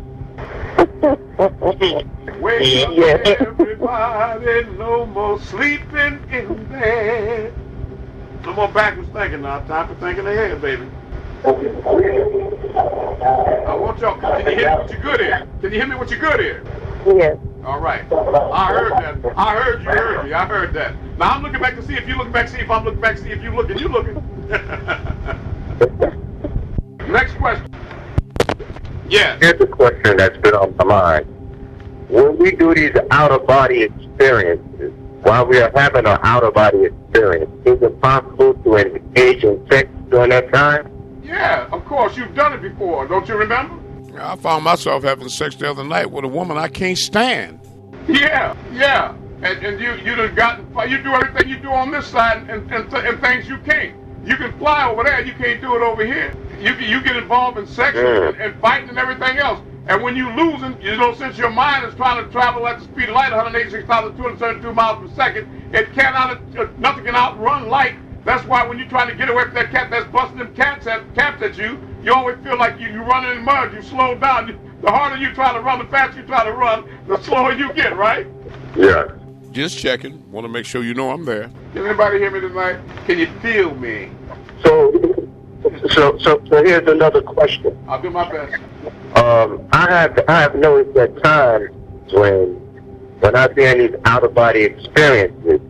Wake up, everybody, no more sleeping in bed. No more backwards thinking now. Time for thinking ahead, baby. I want y'all. Can you hear me with your good ear? Can you hear me with your good ear? Yes. All right. I heard that. I heard you heard me. I heard that. Now I'm looking back to see if you looking back, see if I'm looking back, see if you looking. You looking. Next question. Yeah. Here's a question that's been on my mind. When we do these out-of-body experiences, while we are having an out-of-body experience, is it possible to engage in sex during that time? Yeah, of course. You've done it before. Don't you remember? I found myself having sex the other night with a woman I can't stand. Yeah, yeah. And you done gotten, you do everything you do on this side and things you can't. You can fly over there, you can't do it over here. You get involved in sex and fighting and everything else. And when you losing, since your mind is trying to travel at the speed of light, 186,272 miles per second, nothing can outrun light. That's why when you're trying to get away from that cat that's busting them caps at you, you always feel like you're running in mud. You slow down. The harder you try to run, the faster you try to run, the slower you get, right? Yeah. Just checking. Want to make sure you know I'm there. Can anybody hear me tonight? Can you feel me? So here's another question. I'll do my best. I have noticed at times when I've been these out of body experiences,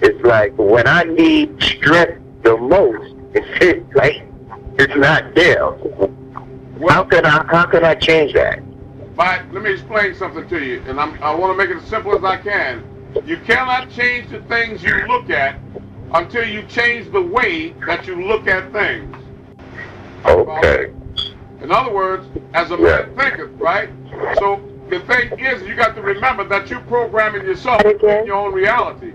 it's like when I need strength the most, it's like it's not there. How can I change that? Let me explain something to you, and I want to make it as simple as I can. You cannot change the things you look at until you change the way that you look at things. Okay. In other words, as a man thinketh, right? So the thing is, you got to remember that you're programming yourself in your own reality.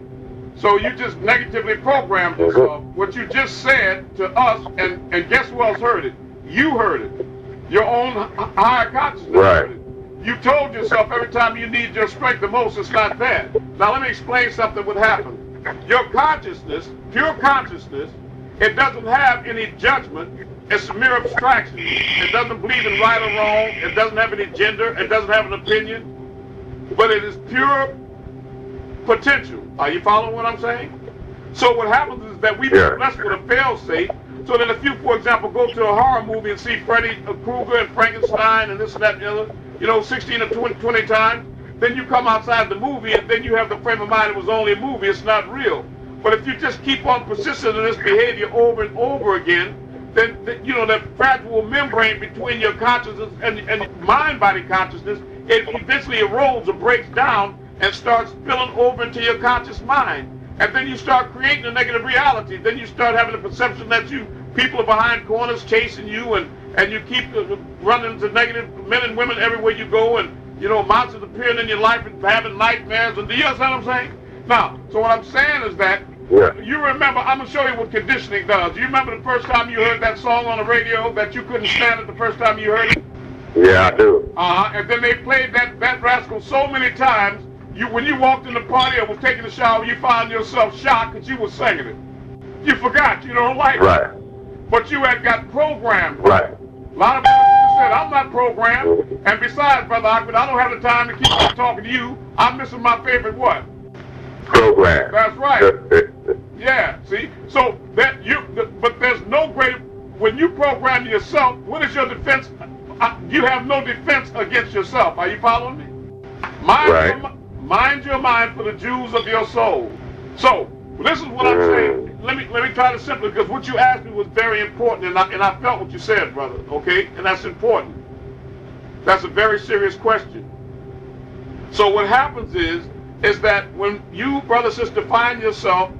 So you just negatively programmed yourself. What you just said to us, and guess who else heard it? You heard it. Your own higher consciousness heard it. You told yourself every time you need your strength the most, it's not there. Now let me explain something would happen. Your consciousness, pure consciousness, it doesn't have any judgment. It's a mere abstraction. It doesn't believe in right or wrong. It doesn't have any gender. It doesn't have an opinion. But it is pure potential. Are you following what I'm saying? So what happens is that we be blessed with a fail-safe, so that if you, for example, go to a horror movie and see Freddy Krueger and Frankenstein and this and that and the other, 16 or 20 times, then you come outside the movie and then you have the frame of mind it was only a movie, it's not real. But if you just keep on persisting in this behavior over and over again, then that fragile membrane between your consciousness and mind-body consciousness, it eventually erodes or breaks down and starts spilling over into your conscious mind. And then you start creating a negative reality. Then you start having the perception that people are behind corners chasing you, and you keep running into negative men and women everywhere you go, and monsters appearing in your life and having nightmares. And do you understand what I'm saying? Now, so what I'm saying is that you remember, I'm going to show you what conditioning does. Do you remember the first time you heard that song on the radio that you couldn't stand it the first time you heard it? Yeah, I do. And then they played that rascal so many times, when you walked in the party or was taking a shower, you found yourself shocked because you were singing it. You forgot you don't like it. But you had got programmed. Right. A lot of people said, I'm not programmed. And besides, Brother Ahmed, I don't have the time to keep on talking to you. I'm missing my favorite what? Program. That's right. Yeah, see? So but there's no greater, when you program yourself, what is your defense? You have no defense against yourself. Are you following me? Mind your mind for the jewels of your soul. So, this is what I'm saying. Let me try to simply, because what you asked me was very important, and I felt what you said, brother, okay? And that's important. That's a very serious question. So what happens is that when you, brother, sister, find yourself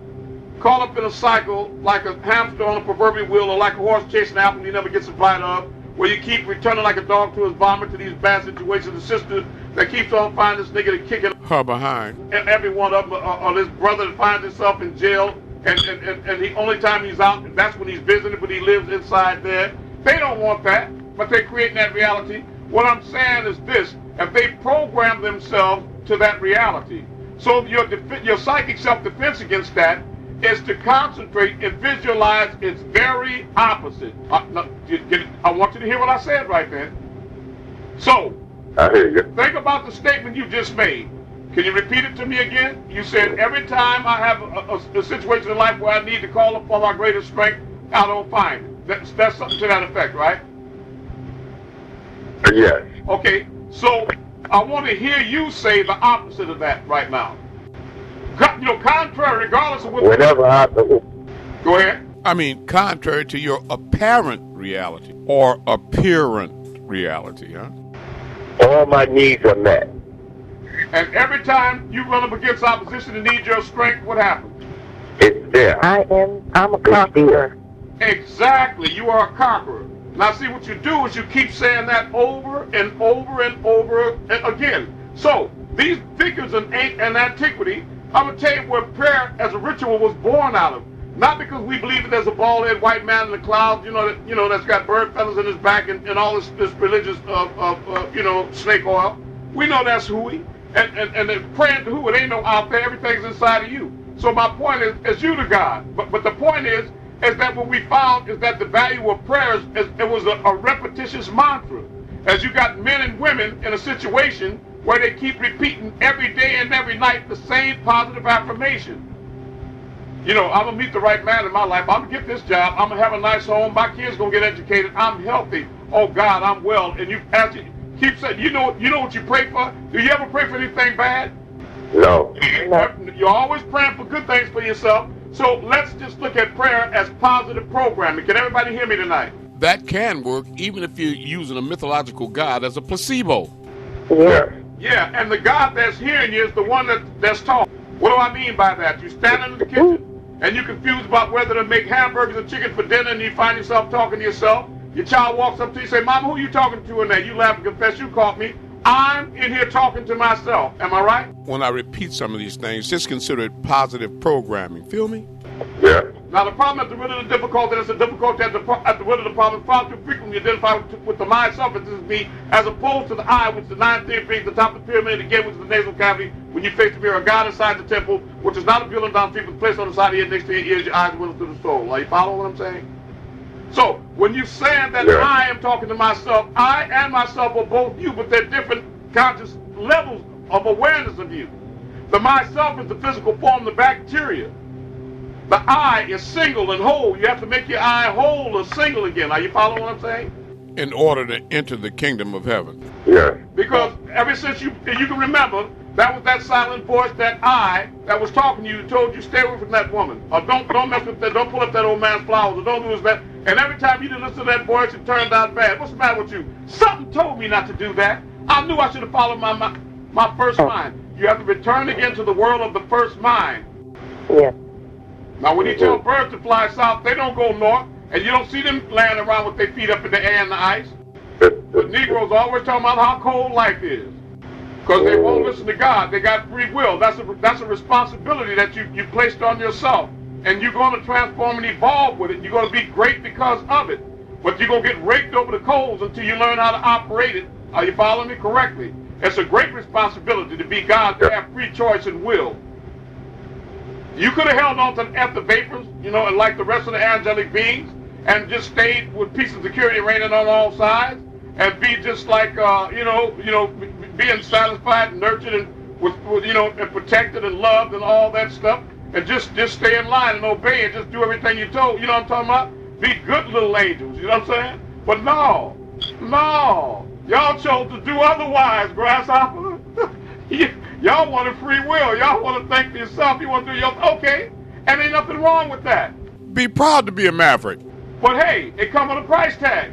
caught up in a cycle like a hamster on a proverbial wheel, or like a horse chasing an apple he never gets a bite of, where you keep returning like a dog to his vomit to these bad situations, the sister that keeps on finding this nigga to kick it her behind. And every one of them, or this brother that finds himself in jail, and the only time he's out, that's when he's visiting, but he lives inside there. They don't want that, but they're creating that reality. What I'm saying is this: if they program themselves to that reality, so your psychic self-defense against that is to concentrate and visualize its very opposite. I want you to hear what I said right then. So, I hear you. Think about the statement you just made. Can you repeat it to me again? You said, every time I have a situation in life where I need to call upon my greatest strength, I don't find it. That's something to that effect, right? Yes. Okay, so I want to hear you say the opposite of that right now. Contrary, regardless of what... Whenever I... Go ahead. I mean, contrary to your apparent reality or apparent reality, huh? All my needs are met. And every time you run up against opposition and need your strength, what happens? It's there. I'm a conqueror. Exactly, you are a conqueror. Now see, what you do is you keep saying that over and over and over again. So these figures in antiquity, I'm going to tell you where prayer as a ritual was born out of. Not because we believe that there's a bald-headed white man in the clouds, that's got bird feathers in his back and all this religious, snake oil. We know that's hooey. And they're praying to who? It ain't no out there. Everything's inside of you. So my point is you to God. But the point is that what we found is that the value of prayers, it was a repetitious mantra. As you got men and women in a situation where they keep repeating every day and every night the same positive affirmation. I'm going to meet the right man in my life. I'm going to get this job. I'm going to have a nice home. My kids going to get educated. I'm healthy. Oh, God, I'm well. And you keep saying, you know what you pray for? Do you ever pray for anything bad? No. You're always praying for good things for yourself. So let's just look at prayer as positive programming. Can everybody hear me tonight? That can work even if you're using a mythological god as a placebo. Yeah. Yeah, and the God that's hearing you is the one that's talking. What do I mean by that? You stand in the kitchen and you're confused about whether to make hamburgers or chicken for dinner, and you find yourself talking to yourself. Your child walks up to you and say, Mama, who are you talking to in there? You laugh and confess you caught me. I'm in here talking to myself. Am I right? When I repeat some of these things, just consider it positive programming. Feel me? Yeah. Now, the problem at the root of the difficulty is the difficulty at the root of the problem. Far too frequently identify with the myself as me, as opposed to the I, which is the ninth thing, the top of the pyramid, again, which is the nasal cavity. When you face the mirror, God inside the temple, which is not a building down people placed on the side of your head next to your ears, your eyes, windows to the soul. Are you following what I'm saying? So, when you're saying that I am talking to myself, I and myself are both you, but they're different conscious levels of awareness of you. The myself is the physical form, the bacteria. The I is single and whole. You have to make your I whole or single again. Are you following what I'm saying? In order to enter the kingdom of heaven. Yeah. Because ever since you can remember, that was that silent voice, that I that was talking to you, told you stay away from that woman. Or don't mess with that, don't pull up that old man's flowers, or don't do that. And every time you didn't listen to that voice, it turned out bad. What's the matter with you? Something told me not to do that. I knew I should have followed my first mind. You have to return again to the world of the first mind. Yes. Now, when you tell birds to fly south, they don't go north, and you don't see them laying around with their feet up in the air and the ice. But Negroes always talking about how cold life is, because they won't listen to God. They got free will. That's a responsibility that you placed on yourself, and you're going to transform and evolve with it. You're going to be great because of it, but you're going to get raked over the coals until you learn how to operate it. Are you following me correctly? It's a great responsibility to be God, to have free choice and will. You could have held on to the vapors, and like the rest of the angelic beings, and just stayed with peace and security raining on all sides, and be just like, being satisfied and nurtured and and protected and loved and all that stuff, and just stay in line and obey and just do everything you're told. You know what I'm talking about? Be good little angels. You know what I'm saying? But no, y'all chose to do otherwise, grasshopper. Y'all want a free will. Y'all want to think for yourself. You want to do your okay, and ain't nothing wrong with that. Be proud to be a maverick. But hey, it comes with a price tag.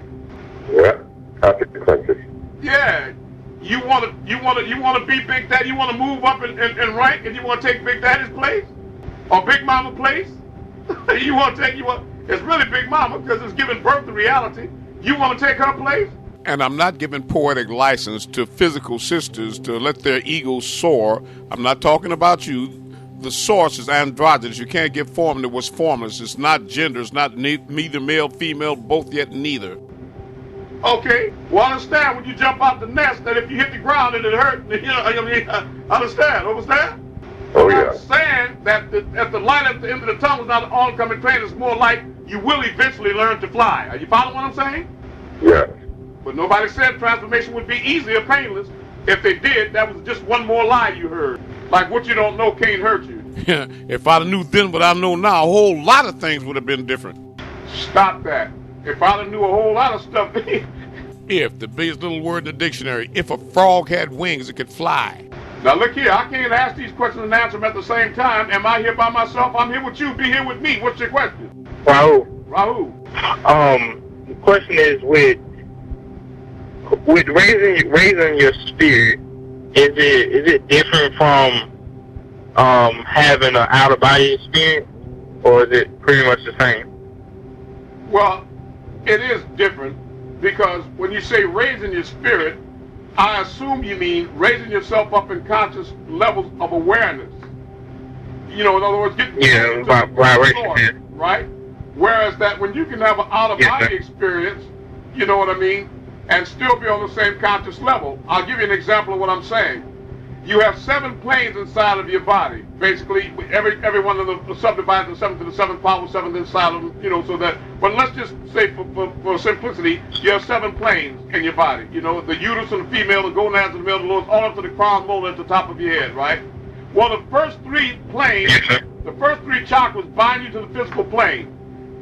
Yeah. Consequences. Yeah. You want to be Big Daddy. You want to move up in rank, and you want to take Big Daddy's place or Big Mama place. It's really Big Mama because it's giving birth to reality. You want to take her place. And I'm not giving poetic license to physical sisters to let their egos soar. I'm not talking about you. The source is androgynous. You can't give form to what's formless. It's not gender. It's not neither male, female, both yet neither. Okay. Well, understand when you jump out the nest that if you hit the ground and it hurt. Understand? Understand? Oh, yeah. I'm saying that the light at the end of the tunnel is not an oncoming train. It's more like you will eventually learn to fly. Are you following what I'm saying? Yeah. But nobody said transformation would be easy or painless. If they did, that was just one more lie you heard. Like what you don't know can't hurt you. If I'd have knew then what I know now, a whole lot of things would have been different. Stop that. If I'd have knew a whole lot of stuff. If, the biggest little word in the dictionary, if a frog had wings, it could fly. Now look here, I can't ask these questions and answer them at the same time. Am I here by myself? I'm here with you. Be here with me. What's your question? Rahul. Rahul. The question is with raising your spirit, is it different from having an out of body experience, or is it pretty much the same? Well, it is different. because when you say raising your spirit, I assume you mean raising yourself up in conscious levels of awareness. In other words, getting to the source, right? Whereas that when you can have an out-of-body experience, you know what I mean, and still be on the same conscious level. I'll give you an example of what I'm saying. You have 7 planes inside of your body. Basically, every one of them subdivided into 7 to the 7th power, 7 inside of them, so that, but let's just say for simplicity, you have 7 planes in your body. The uterus and the female, the gonads and the male, the lowest, all up to the crown molar at the top of your head, right? Well, the first 3 planes, the first 3 chakras bind you to the physical plane.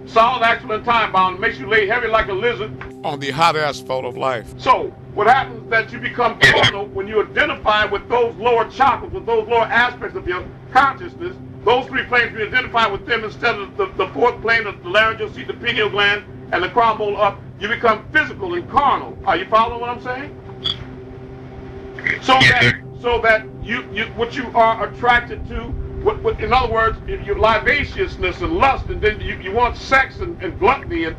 Solid, actual, and time-bound, makes you lay heavy like a lizard on the hot asphalt of life. So, what happens is that you become carnal when you identify with those lower chakras, with those lower aspects of your consciousness. Those 3 planes, you identify with them instead of the 4th plane, the laryngeal seat, the pineal gland, and the crown molar up. You become physical and carnal. Are you following what I'm saying? So that you what you are attracted to. In other words, your lasciviousness and lust, and then you want sex and gluttony and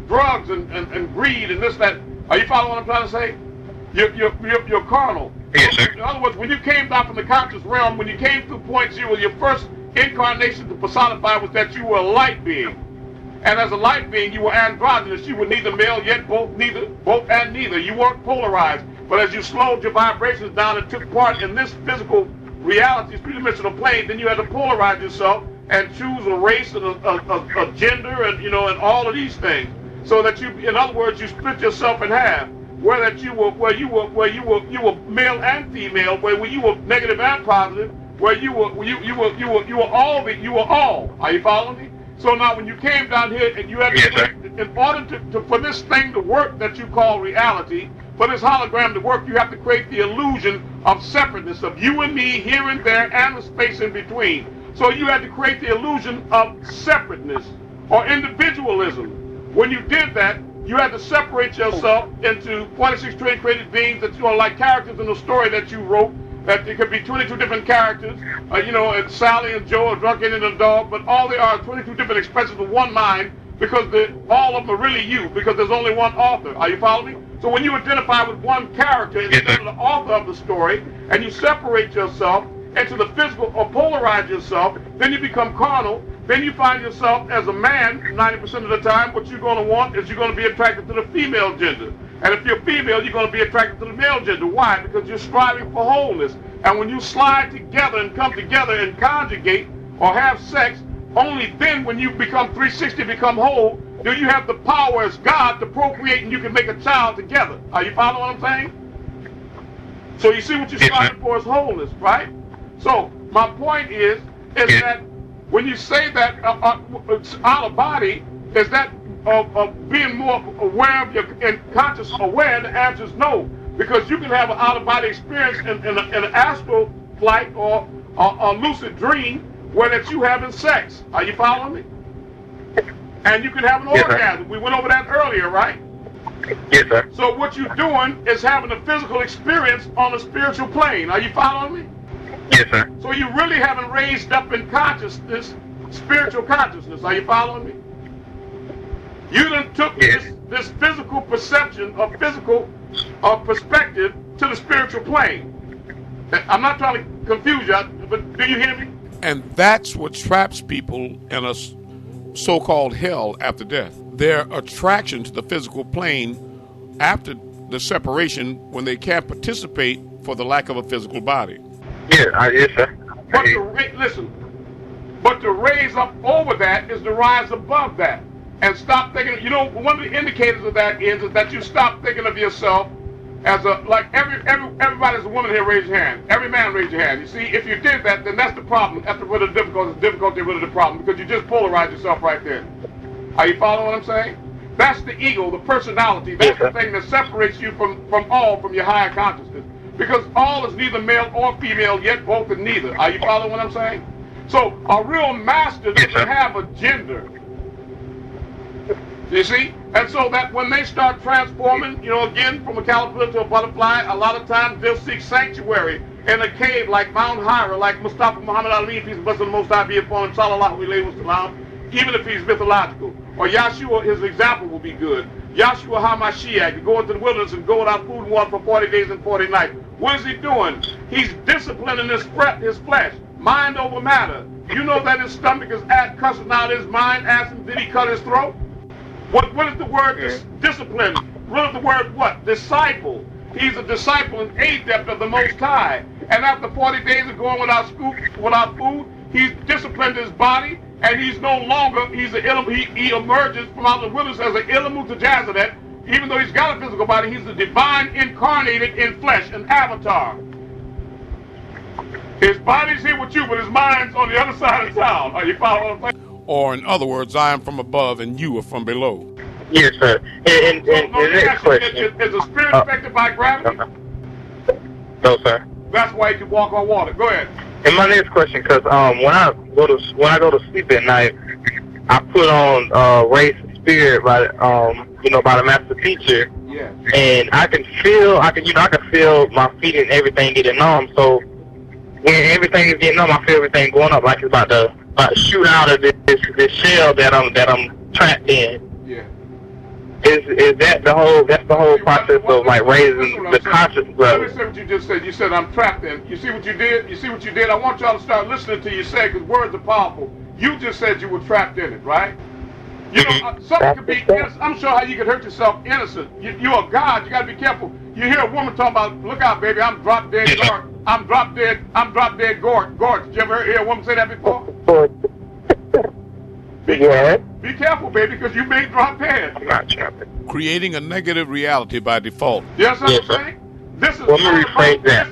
drugs and greed and this, that. Are you following what I'm trying to say? You're carnal. In other words, when you came down from the conscious realm, when you came through point 0, your first incarnation to personify was that you were a light being. And as a light being, you were androgynous. You were neither male yet both and neither. You weren't polarized. But as you slowed your vibrations down and took part in this physical reality, three-dimensional plane, then you had to polarize yourself and choose a race and a gender and and all of these things, so that you, in other words, you split yourself in half, where you were male and female, where you were negative and positive, where you were all. Are you following me? So now when you came down here and you had to, in order for this thing to work that you call reality, for this hologram to work, you have to create the illusion of separateness, of you and me here and there and the space in between. So you had to create the illusion of separateness or individualism. When you did that, you had to separate yourself into 46 trillion created beings that like characters in the story that you wrote, that there could be 22 different characters, and Sally and Joe, a drunken and a dog, but all they are 22 different expressions of one mind, because all of them are really you, because there's only one author. Are you following me? So when you identify with one character instead of the author of the story, and you separate yourself into the physical or polarize yourself, then you become carnal. Then you find yourself as a man 90% of the time. What you're going to want is you're going to be attracted to the female gender. And if you're female, you're going to be attracted to the male gender. Why? Because you're striving for wholeness. And when you slide together and come together and conjugate or have sex, only then when you become 360, become whole, do you have the power as God to procreate and you can make a child together. Are you following what I'm saying? So you see what you're striving for is wholeness, right? So my point is that when you say that out of body, is that of being more aware of your and conscious aware? The answer is no, because you can have an out of body experience in an astral flight or a lucid dream where that you having sex. Are you following me? And you can have an orgasm. We went over that earlier, right? Yes, sir. So what you're doing is having a physical experience on a spiritual plane. Are you following me? Yes, sir. So you really haven't raised up in consciousness, spiritual consciousness. Are you following me? You done took this physical perception or physical perspective to the spiritual plane. I'm not trying to confuse you, but do you hear me? And that's what traps people in a so-called hell after death. Their attraction to the physical plane after the separation, when they can't participate for the lack of a physical body. Yes, sir. But to raise up over that is to rise above that and stop thinking. One of the indicators of that is that you stop thinking of yourself as everybody's a woman here. Raise your hand. Every man, raise your hand. You see, if you did that, then that's the problem. That's the root of the difficulty, root of the problem, because you just polarize yourself right there. Are you following what I'm saying? That's the ego, the personality. That's the thing that separates you from your higher consciousness. Because all is neither male or female, yet both and neither. Are you following what I'm saying? So a real master doesn't have a gender. You see? And so that when they start transforming, again, from a caterpillar to a butterfly, a lot of times they'll seek sanctuary in a cave like Mount Hira, like Mustafa Muhammad Ali, peace and blessing of the Most High be upon him, sallallahu alayhi wa sallam, even if he's mythological. Or Yahshua, his example will be good. Yahshua HaMashiach, to go into the wilderness and go without food and water for 40 days and 40 nights. What is he doing? He's disciplining his flesh, mind over matter. You know that his stomach is cussing out his mind, asking, did he cut his throat? What is the word discipline? What is the word what? Disciple. He's a disciple and adept of the Most High. And after 40 days of going without food, he's disciplined his body, and he's no longer, he emerges from out the wilderness as an Ilamu to Jazanet. Even though he's got a physical body, he's the divine incarnated in flesh, an avatar. His body's here with you, but his mind's on the other side of town. Are you following what I'm saying? Or in other words, I am from above and you are from below. Yes, sir. And the next question. Is the spirit affected by gravity? No, sir. That's why he can walk on water. Go ahead. And my next question, because when I go to sleep at night, I put on Race Spirit by by the master teacher. Yeah. And I can feel my feet and everything getting numb. So when everything is getting numb, I feel everything going up like it's about to shoot out of this shell that I'm trapped in. Yeah. Is that the whole process of like raising the consciousness level? Let me say what you just said. You said I'm trapped in. You see what you did? I want y'all to start listening to you say, because words are powerful. You just said you were trapped in it, right? You know, something could be innocent. I'm sure how you could hurt yourself innocent. You're a God. You got to be careful. You hear a woman talking about, look out, baby, I'm drop dead gorgeous. I'm drop dead gorgeous. Did you ever hear a woman say that before? Be careful, baby, because you may drop dead. I'm not trapped. Creating a negative reality by default. Yes, I'm saying? This is Let me rephrase that.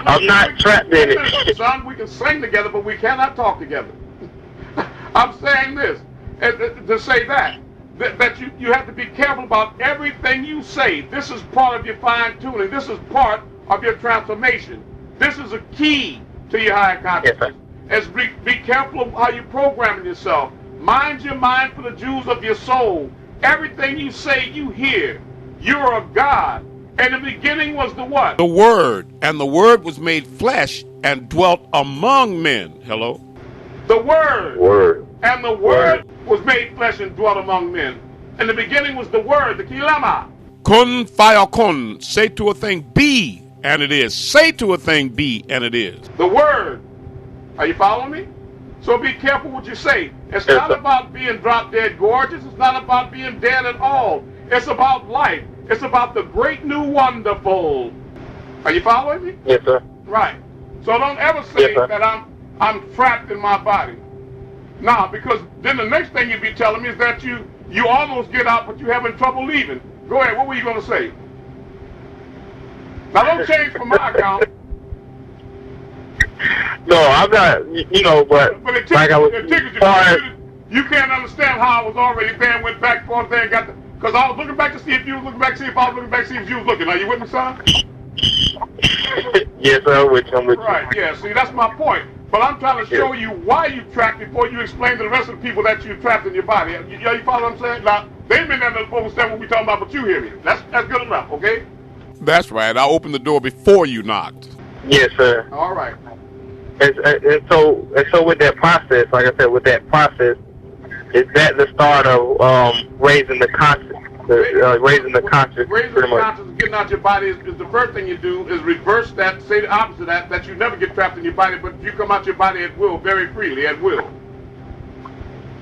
I'm not trapped in it. Son, we can sing together, but we cannot talk together. I'm saying this, to say that you have to be careful about everything you say. This is part of your fine-tuning. This is part of your transformation. This is a key to your higher consciousness. Yes, be careful of how you're programming yourself. Mind your mind for the jewels of your soul. Everything you say, you hear. You're a God. And the beginning was the what? The Word. And the Word was made flesh and dwelt among men. Hello? The Word. Word. And the Word was made flesh and dwelt among men. And the beginning was the Word, the Kilama. Kun fayakun. Say to a thing, be, and it is. Say to a thing, be, and it is. The Word. Are you following me? So be careful what you say. It's not about being drop dead gorgeous. It's not about being dead at all. It's about life. It's about the great new wonderful. Are you following me? Yes, sir. Right. So don't ever say that I'm trapped in my body. Nah, because then the next thing you'd be telling me is that you almost get out, but you're having trouble leaving. Go ahead. What were you going to say? Now don't change from my account. No, I'm not, but it like I was, you can't understand how I was already there and went back and forth there and got the, because I was looking back to see if you was looking back, see if I was looking back, see if you was looking. Are you with me, son? Yes, sir, I'm with you. Right, yeah, see, that's my point. But I'm trying to show you why you trapped before you explain to the rest of the people that you're trapped in your body. You follow what I'm saying? Now, they may not understand what we're talking about, but you hear me. That's good enough, okay? That's right. I opened the door before you knocked. Yes, sir. All right. And so with that process, like I said, is that the start of raising the conscious? Raising the conscious, getting out your body is the first thing you do is reverse that, say the opposite of that you never get trapped in your body, but you come out your body at will, very freely, at will.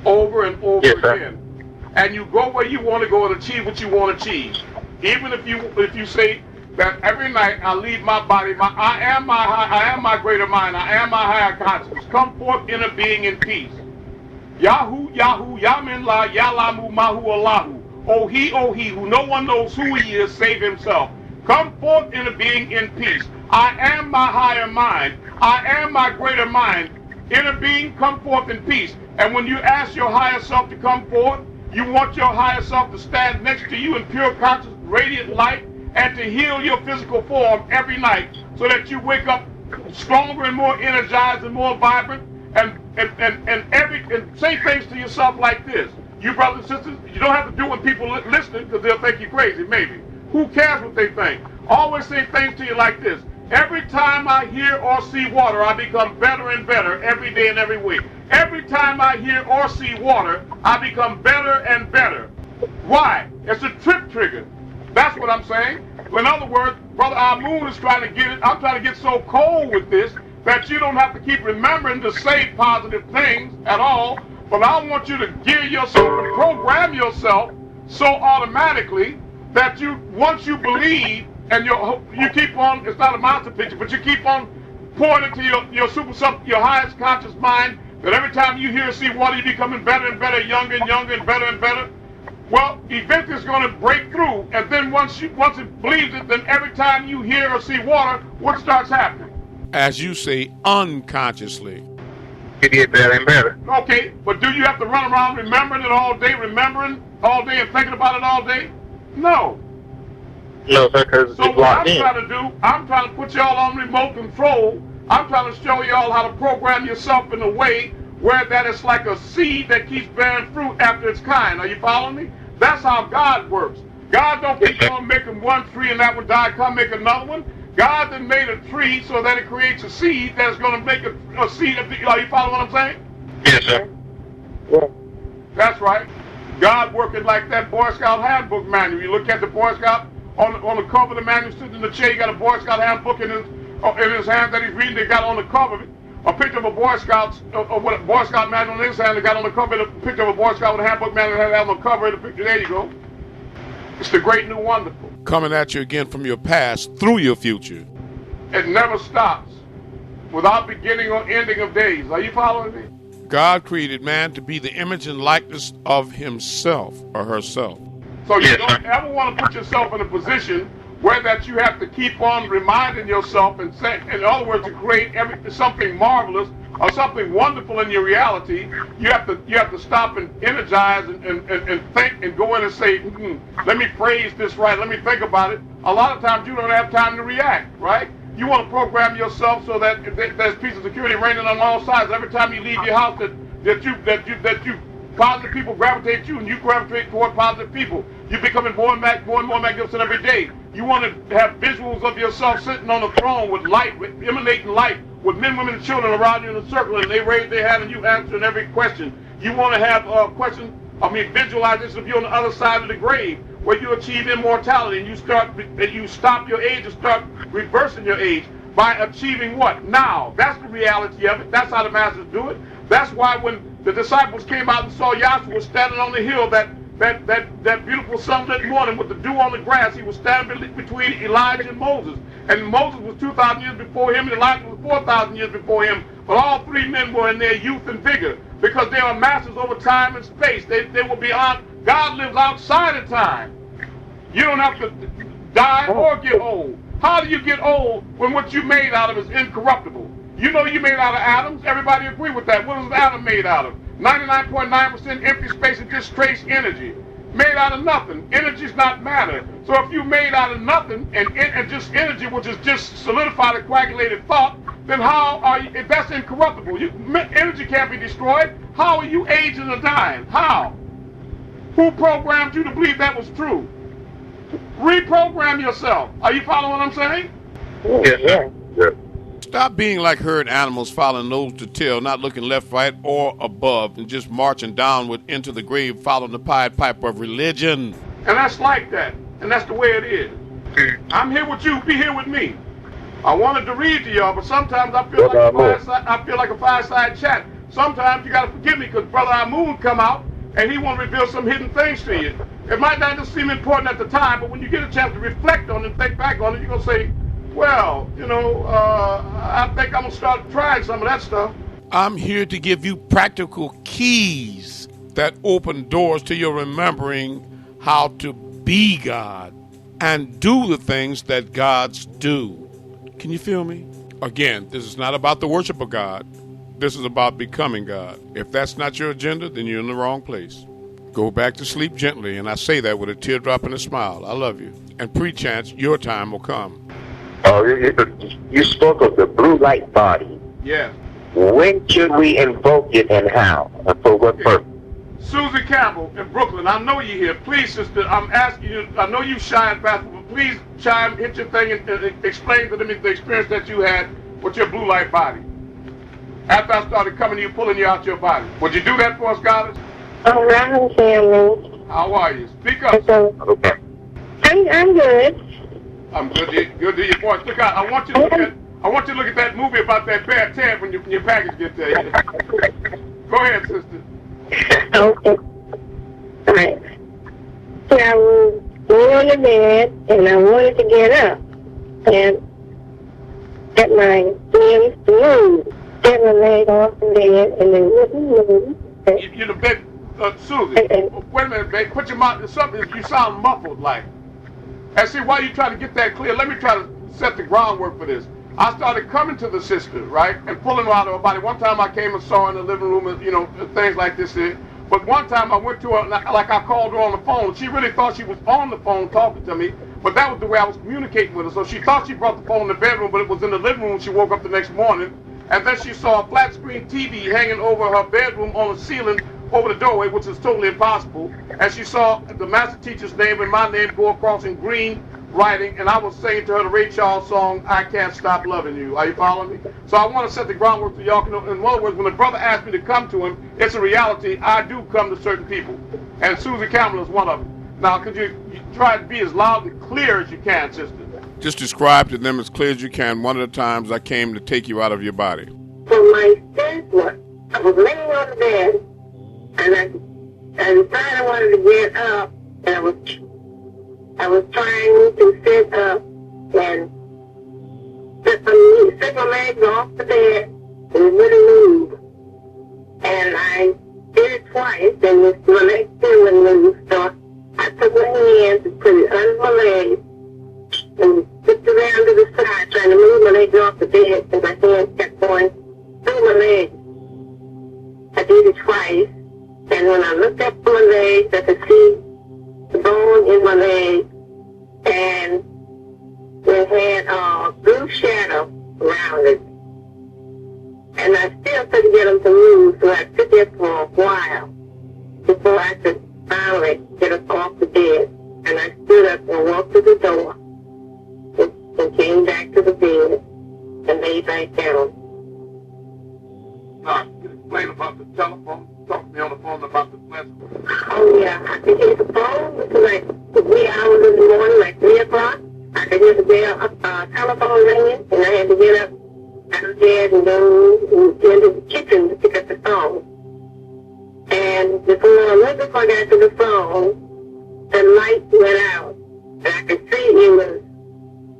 Over and over again. And you go where you want to go and achieve what you want to achieve. Even if you say that every night I leave my body, I am my greater mind, I am my higher consciousness. Come forth in a being in peace. Yahu, Yamin La, Yalamu, Mahu, Allahu. Oh he, who no one knows who he is, save himself. Come forth in a being in peace. I am my higher mind. I am my greater mind. In a being, come forth in peace. And when you ask your higher self to come forth, you want your higher self to stand next to you in pure conscious, radiant light, and to heal your physical form every night so that you wake up stronger and more energized and more vibrant, and say things to yourself like this. You brothers and sisters, you don't have to do it when people listening because they'll think you crazy, maybe. Who cares what they think? Always say things to you like this. Every time I hear or see water, I become better and better every day and every week. Every time I hear or see water, I become better and better. Why? It's a trip trigger. That's what I'm saying. In other words, Brother Amun is trying to get it. I'm trying to get so cold with this that you don't have to keep remembering to say positive things at all. But I want you to gear yourself and program yourself so automatically that once you believe, and you keep on, it's not a monster picture, but you keep on pouring into your highest conscious mind, that every time you hear or see water, you're becoming better and better, younger and younger, and better and better. Well, eventually it's going to break through, and then once it believes it, then every time you hear or see water, what starts happening? As you say, unconsciously. You get better and better. Okay, but do you have to run around remembering it all day, and thinking about it all day? No. No, sir, because So it's what I'm locked in. trying to do, I'm trying to put y'all on remote control. I'm trying to show y'all how to program yourself in a way where that is like a seed that keeps bearing fruit after its kind. Are you following me? That's how God works. God don't keep on making one tree and that would die, come make another one. God then made a tree so that it creates a seed that's going to make a seed. Are you following what I'm saying? Yes, sir. Yeah. That's right. God working like that Boy Scout handbook manual. You look at the Boy Scout on the cover of the manual, sitting in the chair. You got a Boy Scout handbook in his hand that he's reading. They got on the cover of it a picture of a Boy Scout, what a Boy Scout manual in his hand. They got on the cover of a picture of a Boy Scout with a handbook manual that had on the cover of the picture. There you go. It's the great new wonderful. Coming at you again from your past through your future. It never stops without beginning or ending of days. Are you following me? God created man to be the image and likeness of himself or herself. So you don't ever want to put yourself in a position where that you have to keep on reminding yourself and saying, in other words, to create something marvelous or something wonderful in your reality. You have to stop and energize and think and go in and say, let me phrase this right, let me think about it. A lot of times you don't have time to react, right? You want to program yourself so that there's peace and security reigning on all sides. Every time you leave your house, that you positive people gravitate you, and you gravitate toward positive people. You're becoming more and more magnificent every day. You want to have visuals of yourself sitting on a throne with light, with emanating light, with men, women, and children around you in a circle, and they raise their hand and you answering every question. You want to have visualization of you on the other side of the grave, where you achieve immortality, and you stop your age and start reversing your age by achieving what? Now. That's the reality of it. That's how the masters do it. That's why when the disciples came out and saw Yahshua standing on the hill that beautiful sunlit morning with the dew on the grass, he was standing between Elijah and Moses. And Moses was 2,000 years before him, and Elijah was 4,000 years before him. But all three men were in their youth and vigor because they are masters over time and space. They were beyond. God lives outside of time. You don't have to die or get old. How do you get old when what you made out of is incorruptible? You know you made out of atoms. Everybody agree with that. What is an atom made out of? 99.9% empty space and just trace energy. Made out of nothing. Energy is not matter. So if you made out of nothing and just energy, which is just solidified and coagulated thought, then how are you, if that's incorruptible, energy can't be destroyed. How are you aging or dying? How? Who programmed you to believe that was true? Reprogram yourself. Are you following what I'm saying? Yes, sir. Stop being like herd animals, following nose to tail, not looking left, right, or above, and just marching downward into the grave, following the Pied Piper of religion. And that's like that. And that's the way it is. I'm here with you. Be here with me. I wanted to read to y'all, but sometimes I feel like a fireside chat. Sometimes you got to forgive me because Brother Amun come out and he want to reveal some hidden things to you. It might not just seem important at the time, but when you get a chance to reflect on it and think back on it, you're going to say, well, I think I'm going to start trying some of that stuff. I'm here to give you practical keys that open doors to your remembering how to be God and do the things that gods do. Can you feel me? Again, this is not about the worship of God. This is about becoming God. If that's not your agenda, then you're in the wrong place. Go back to sleep gently, and I say that with a teardrop and a smile. I love you. And pre-chance, your time will come. Oh, you spoke of the blue light body. Yeah. When should we invoke it and how? And for what purpose? Susie Campbell in Brooklyn, I know you're here. Please, sister, I'm asking you, I know you shy at basketball, but please chime, hit your thing and explain to them the experience that you had with your blue light body. After I started coming to you, pulling you out your body. Would you do that for us, Goddess? All right, family. How are you? Speak up. Okay. I'm good. I'm good. Good to your voice. Look out! I want you to look at that movie about that bear Ted when your package gets there. Go ahead, sister. Okay. All right. So I was laying on the bed, and I wanted to get up, and get my hands to move. Get my leg off the bed, and then wouldn't move. You're the bed, Susie. Wait a minute, babe. Put your mouth. Something. You sound muffled, like. And see, while you try to get that clear, let me try to set the groundwork for this. I started coming to the sister, right, and pulling her out of her body. One time I came and saw her in the living room, and, you know, things like this. But one time I went to her, and I called her on the phone. She really thought she was on the phone talking to me, but that was the way I was communicating with her. So she thought she brought the phone in the bedroom, but it was in the living room. She woke up the next morning, and then she saw a flat screen TV hanging over her bedroom on the ceiling over the doorway, which is totally impossible. And she saw the master teacher's name and my name go across in green writing, and I was saying to her the Ray Charles song, I Can't Stop Loving You. Are you following me? So I want to set the groundwork so y'all can know. In other words, when the brother asked me to come to him, it's a reality. I do come to certain people. And Susie Campbell is one of them. Now, could you try to be as loud and clear as you can, sister? Just describe to them as clear as you can one of the times I came to take you out of your body. So my sense was, I was laying on the bed, and I decided I wanted to get up, and I was trying to sit up and set my legs off the bed and it wouldn't move. And I did it twice, and my legs still wouldn't move. So I took my hands and put it under my legs and flipped around to the side, trying to move my legs off the bed, and my hands kept going through my legs. I did it twice. And when I looked up my legs, I could see the bone in my leg, and it had a blue shadow around it. And I still couldn't get them to move, so I stood there for a while before I could finally get up off the bed. And I stood up and walked to the door and came back to the bed and lay back down. Now, can you explain about the telephone? Talk to me on the phone about the flash. Oh, yeah. I could hear the phone. It was like 3 hours in the morning, like 3 o'clock. I could hear the bell, telephone ringing, and I had to get up out of bed and go into the kitchen to pick up the phone. And before I got to the phone, the light went out. And I could see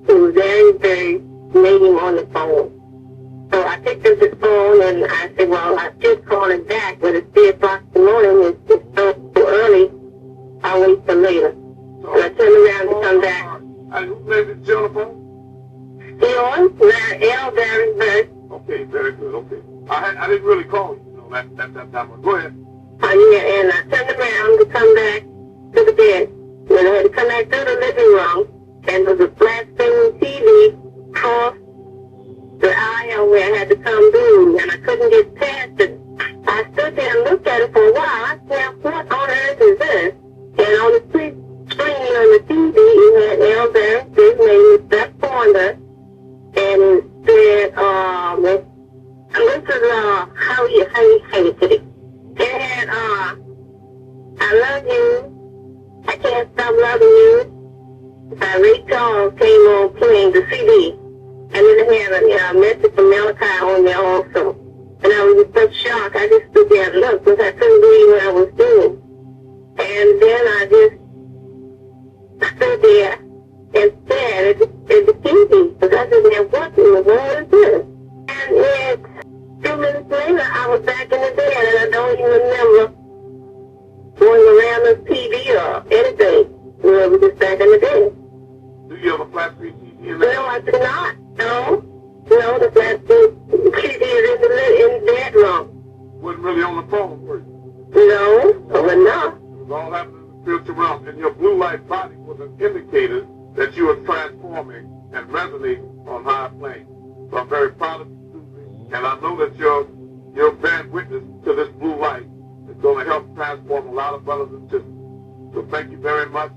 it was very, very name on the phone. So I picked up the phone and I said, well, I should call it back, but it's 3 o'clock in the morning. It's so early. I'll wait till later. So I turned around to come back. And whose name is Jennifer? Leon, L. Barry Bird. Okay, very good. Okay. I didn't really call you. No, that time. Go ahead. Yeah, and I turned around to come back to the bed. And I had to come back through the living room, and there was a flat screen TV across the aisle where I had to come through, and I couldn't get past it. I stood there and looked at it for a while. I said, what on earth is this? And on the screen on the TV, it had L. Barry, his name was Beth Fonda, and it said, this is, how you say it. It had, I love you, I can't stop loving you. Ray Charles came on playing the CD. And then it had a message from Malachi on there also. And I was just so shocked. I just stood there and looked because I couldn't believe what I was doing. And then I just stood there and stared at the TV. Because I said, now what in the world is this? And then 2 minutes later, I was back in the bed, and I don't even remember going around the TV or anything. I was just back in the bed. Do you have a flat screen TV in there? No, I do not. No, the flat screen TV is in the bedroom. Wasn't really on the phone, were you? No, I was not. It was all happening in the spiritual realm, and your blue light body was an indicator that you were transforming and resonating on higher planes. So I'm very proud of you, Susie, and I know that you're bearing witness to this blue light, that going to help transform a lot of brothers and sisters. So thank you very much.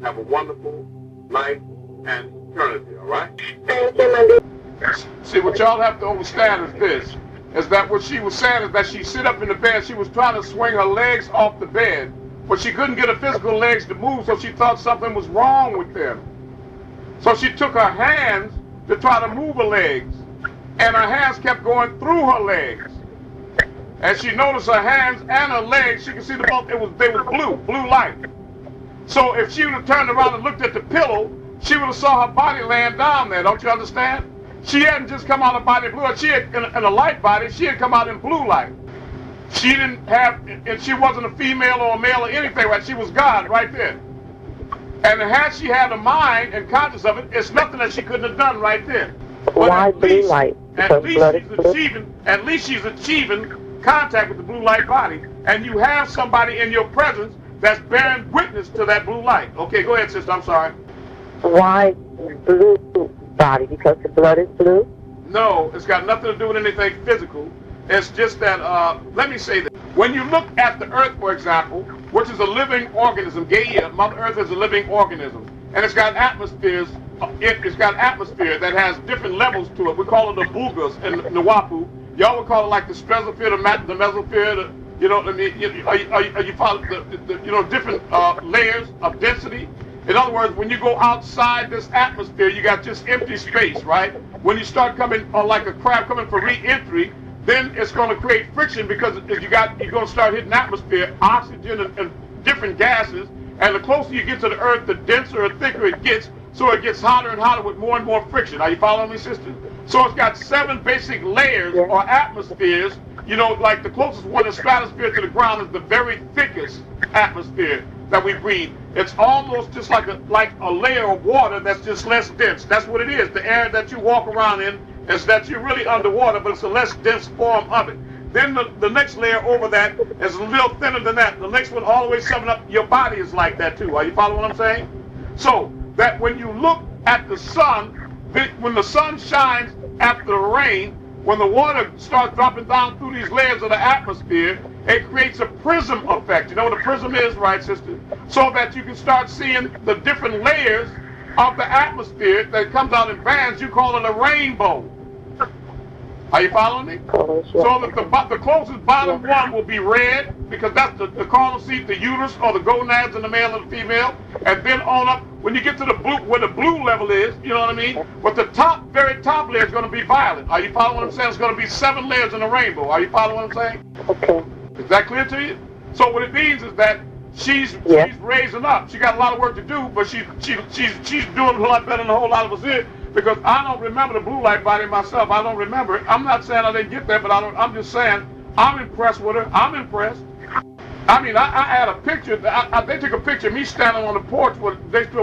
Have a wonderful night and eternity, all right? Thank you, my dear. See, what y'all have to understand is this, is that what she was saying is that she sit up in the bed, she was trying to swing her legs off the bed, but she couldn't get her physical legs to move, so she thought something was wrong with them. So she took her hands to try to move her legs, and her hands kept going through her legs. As she noticed her hands and her legs, she could see they was blue light. So if she would have turned around and looked at the pillow, she would have saw her body laying down there, don't you understand? She hadn't just come out of body blue, she had, in a light body, she had come out in blue light. She didn't have, and she wasn't a female or a male or anything, right? She was God right there. And had she had a mind and conscious of it, it's nothing that she couldn't have done right there. But why blue light? At least she's achieving contact with the blue light body, and you have somebody in your presence that's bearing witness to that blue light. Okay, go ahead, sister, I'm sorry. Why blue body? Because the blood is blue? No, it's got nothing to do with anything physical. It's just that, let me say that. When you look at the earth, for example, which is a living organism, Mother Earth is a living organism, and it's got atmospheres, it's got atmosphere that has different levels to it. We call it the bulgas in Nawapu. Y'all would call it like the stratosphere, the mesosphere, you know what I mean? You follow the different layers of density. In other words, when you go outside this atmosphere, you got just empty space, right? When you start coming like a crab coming for re-entry, then it's going to create friction because you're going to start hitting atmosphere, oxygen and different gases, and the closer you get to the earth, the denser or thicker it gets, so it gets hotter and hotter with more and more friction. Are you following me, sister? So it's got 7 basic layers or atmospheres. You know, like the closest one, the stratosphere to the ground, is the very thickest atmosphere that we breathe. It's almost just like a layer of water that's just less dense. That's what it is. The air that you walk around in is that you're really underwater, but it's a less dense form of it. Then the next layer over that is a little thinner than that. The next one all the way summing up, your body is like that too. Are you following what I'm saying? So that when you look at the sun, when the sun shines after the rain, when the water starts dropping down through these layers of the atmosphere, it creates a prism effect. You know what a prism is, right, sister? So that you can start seeing the different layers of the atmosphere that comes out in bands. You call it a rainbow. Are you following me? So that the closest bottom one will be red, because that's the carnal seat, the uterus, or the gonads in the male and the female. And then on up, when you get to the blue, where the blue level is, you know what I mean? But the very top layer is going to be violet. Are you following what I'm saying? It's going to be 7 layers in a rainbow. Are you following what I'm saying? Okay. Is that clear to you? So what it means is that she's raising up. She got a lot of work to do, but she's doing a lot better than a whole lot of us here. Because I don't remember the blue light body myself. I don't remember it. I'm not saying I didn't get there, but I'm just saying I'm impressed with her. I'm impressed. I mean, I had a picture. They took a picture of me standing on the porch with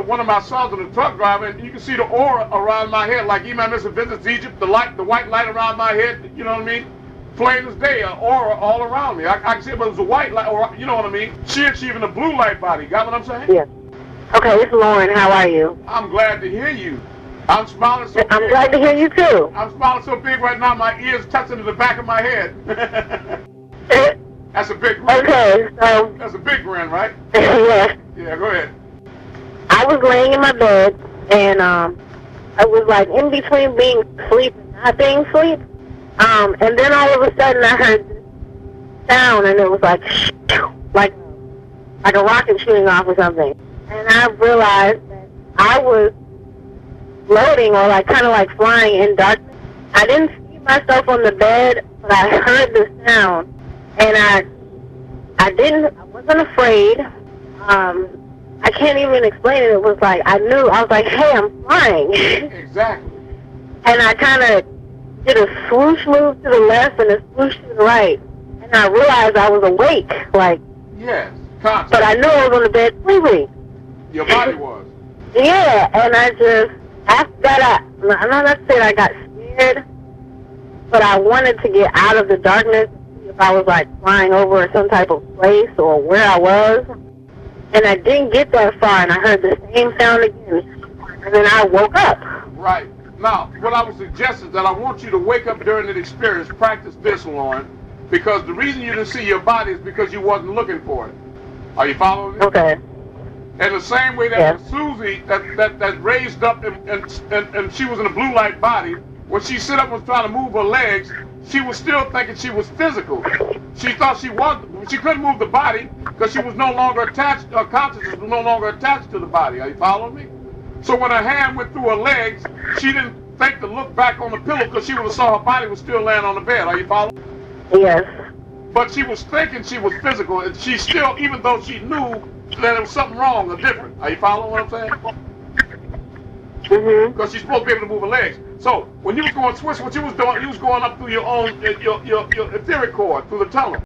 one of my sons in the truck driver, and you can see the aura around my head, like Imam Mr. visits Egypt, the white light around my head. You know what I mean? Plain as day, an aura all around me. I can see it, but it was a white light, or you know what I mean? She achieving a blue light body. Got what I'm saying? Yeah. Okay, it's Lauren. How are you? I'm glad to hear you. I'm smiling so big. I'm glad to hear you too. I'm smiling so big right now, my ears touching to the back of my head. That's a big grin. Okay, so... That's a big grin, right? Yeah. Yeah, go ahead. I was laying in my bed, and I was like in between being asleep and not being asleep. And then all of a sudden I heard this sound, and it was like a rocket shooting off or something. And I realized that I was floating or kind of like flying in darkness. I didn't see myself on the bed, but I heard the sound, and I wasn't afraid. I can't even explain it. It was like I was like, hey, I'm flying. Exactly. And I kind of did a swoosh move to the left and a swoosh to the right, and I realized I was awake, yes, conscious. But I knew I was on the bed sleeping. Your body was. Yeah, and I just, after that, I'm not saying I got scared, but I wanted to get out of the darkness and see if I was flying over some type of place or where I was. And I didn't get that far, and I heard the same sound again, and then I woke up. Right. Now, what I would suggest is that I want you to wake up during the experience. Practice this, Lauren. Because the reason you didn't see your body is because you wasn't looking for it. Are you following me? Okay. And the same way that Susie, that raised up and she was in a blue light body, when she sit up and was trying to move her legs, she was still thinking she was physical. She thought she couldn't move the body because she was no longer attached, her consciousness was no longer attached to the body. Are you following me? So when her hand went through her legs, she didn't think to look back on the pillow because she would have saw her body was still laying on the bed. Are you following? Yes. But she was thinking she was physical, and she still, even though she knew that there was something wrong or different. Are you following what I'm saying? Mhm. Because she's supposed to be able to move her legs. So when you was going to switch, what you was doing, you was going up through your own your etheric cord through the tunnel.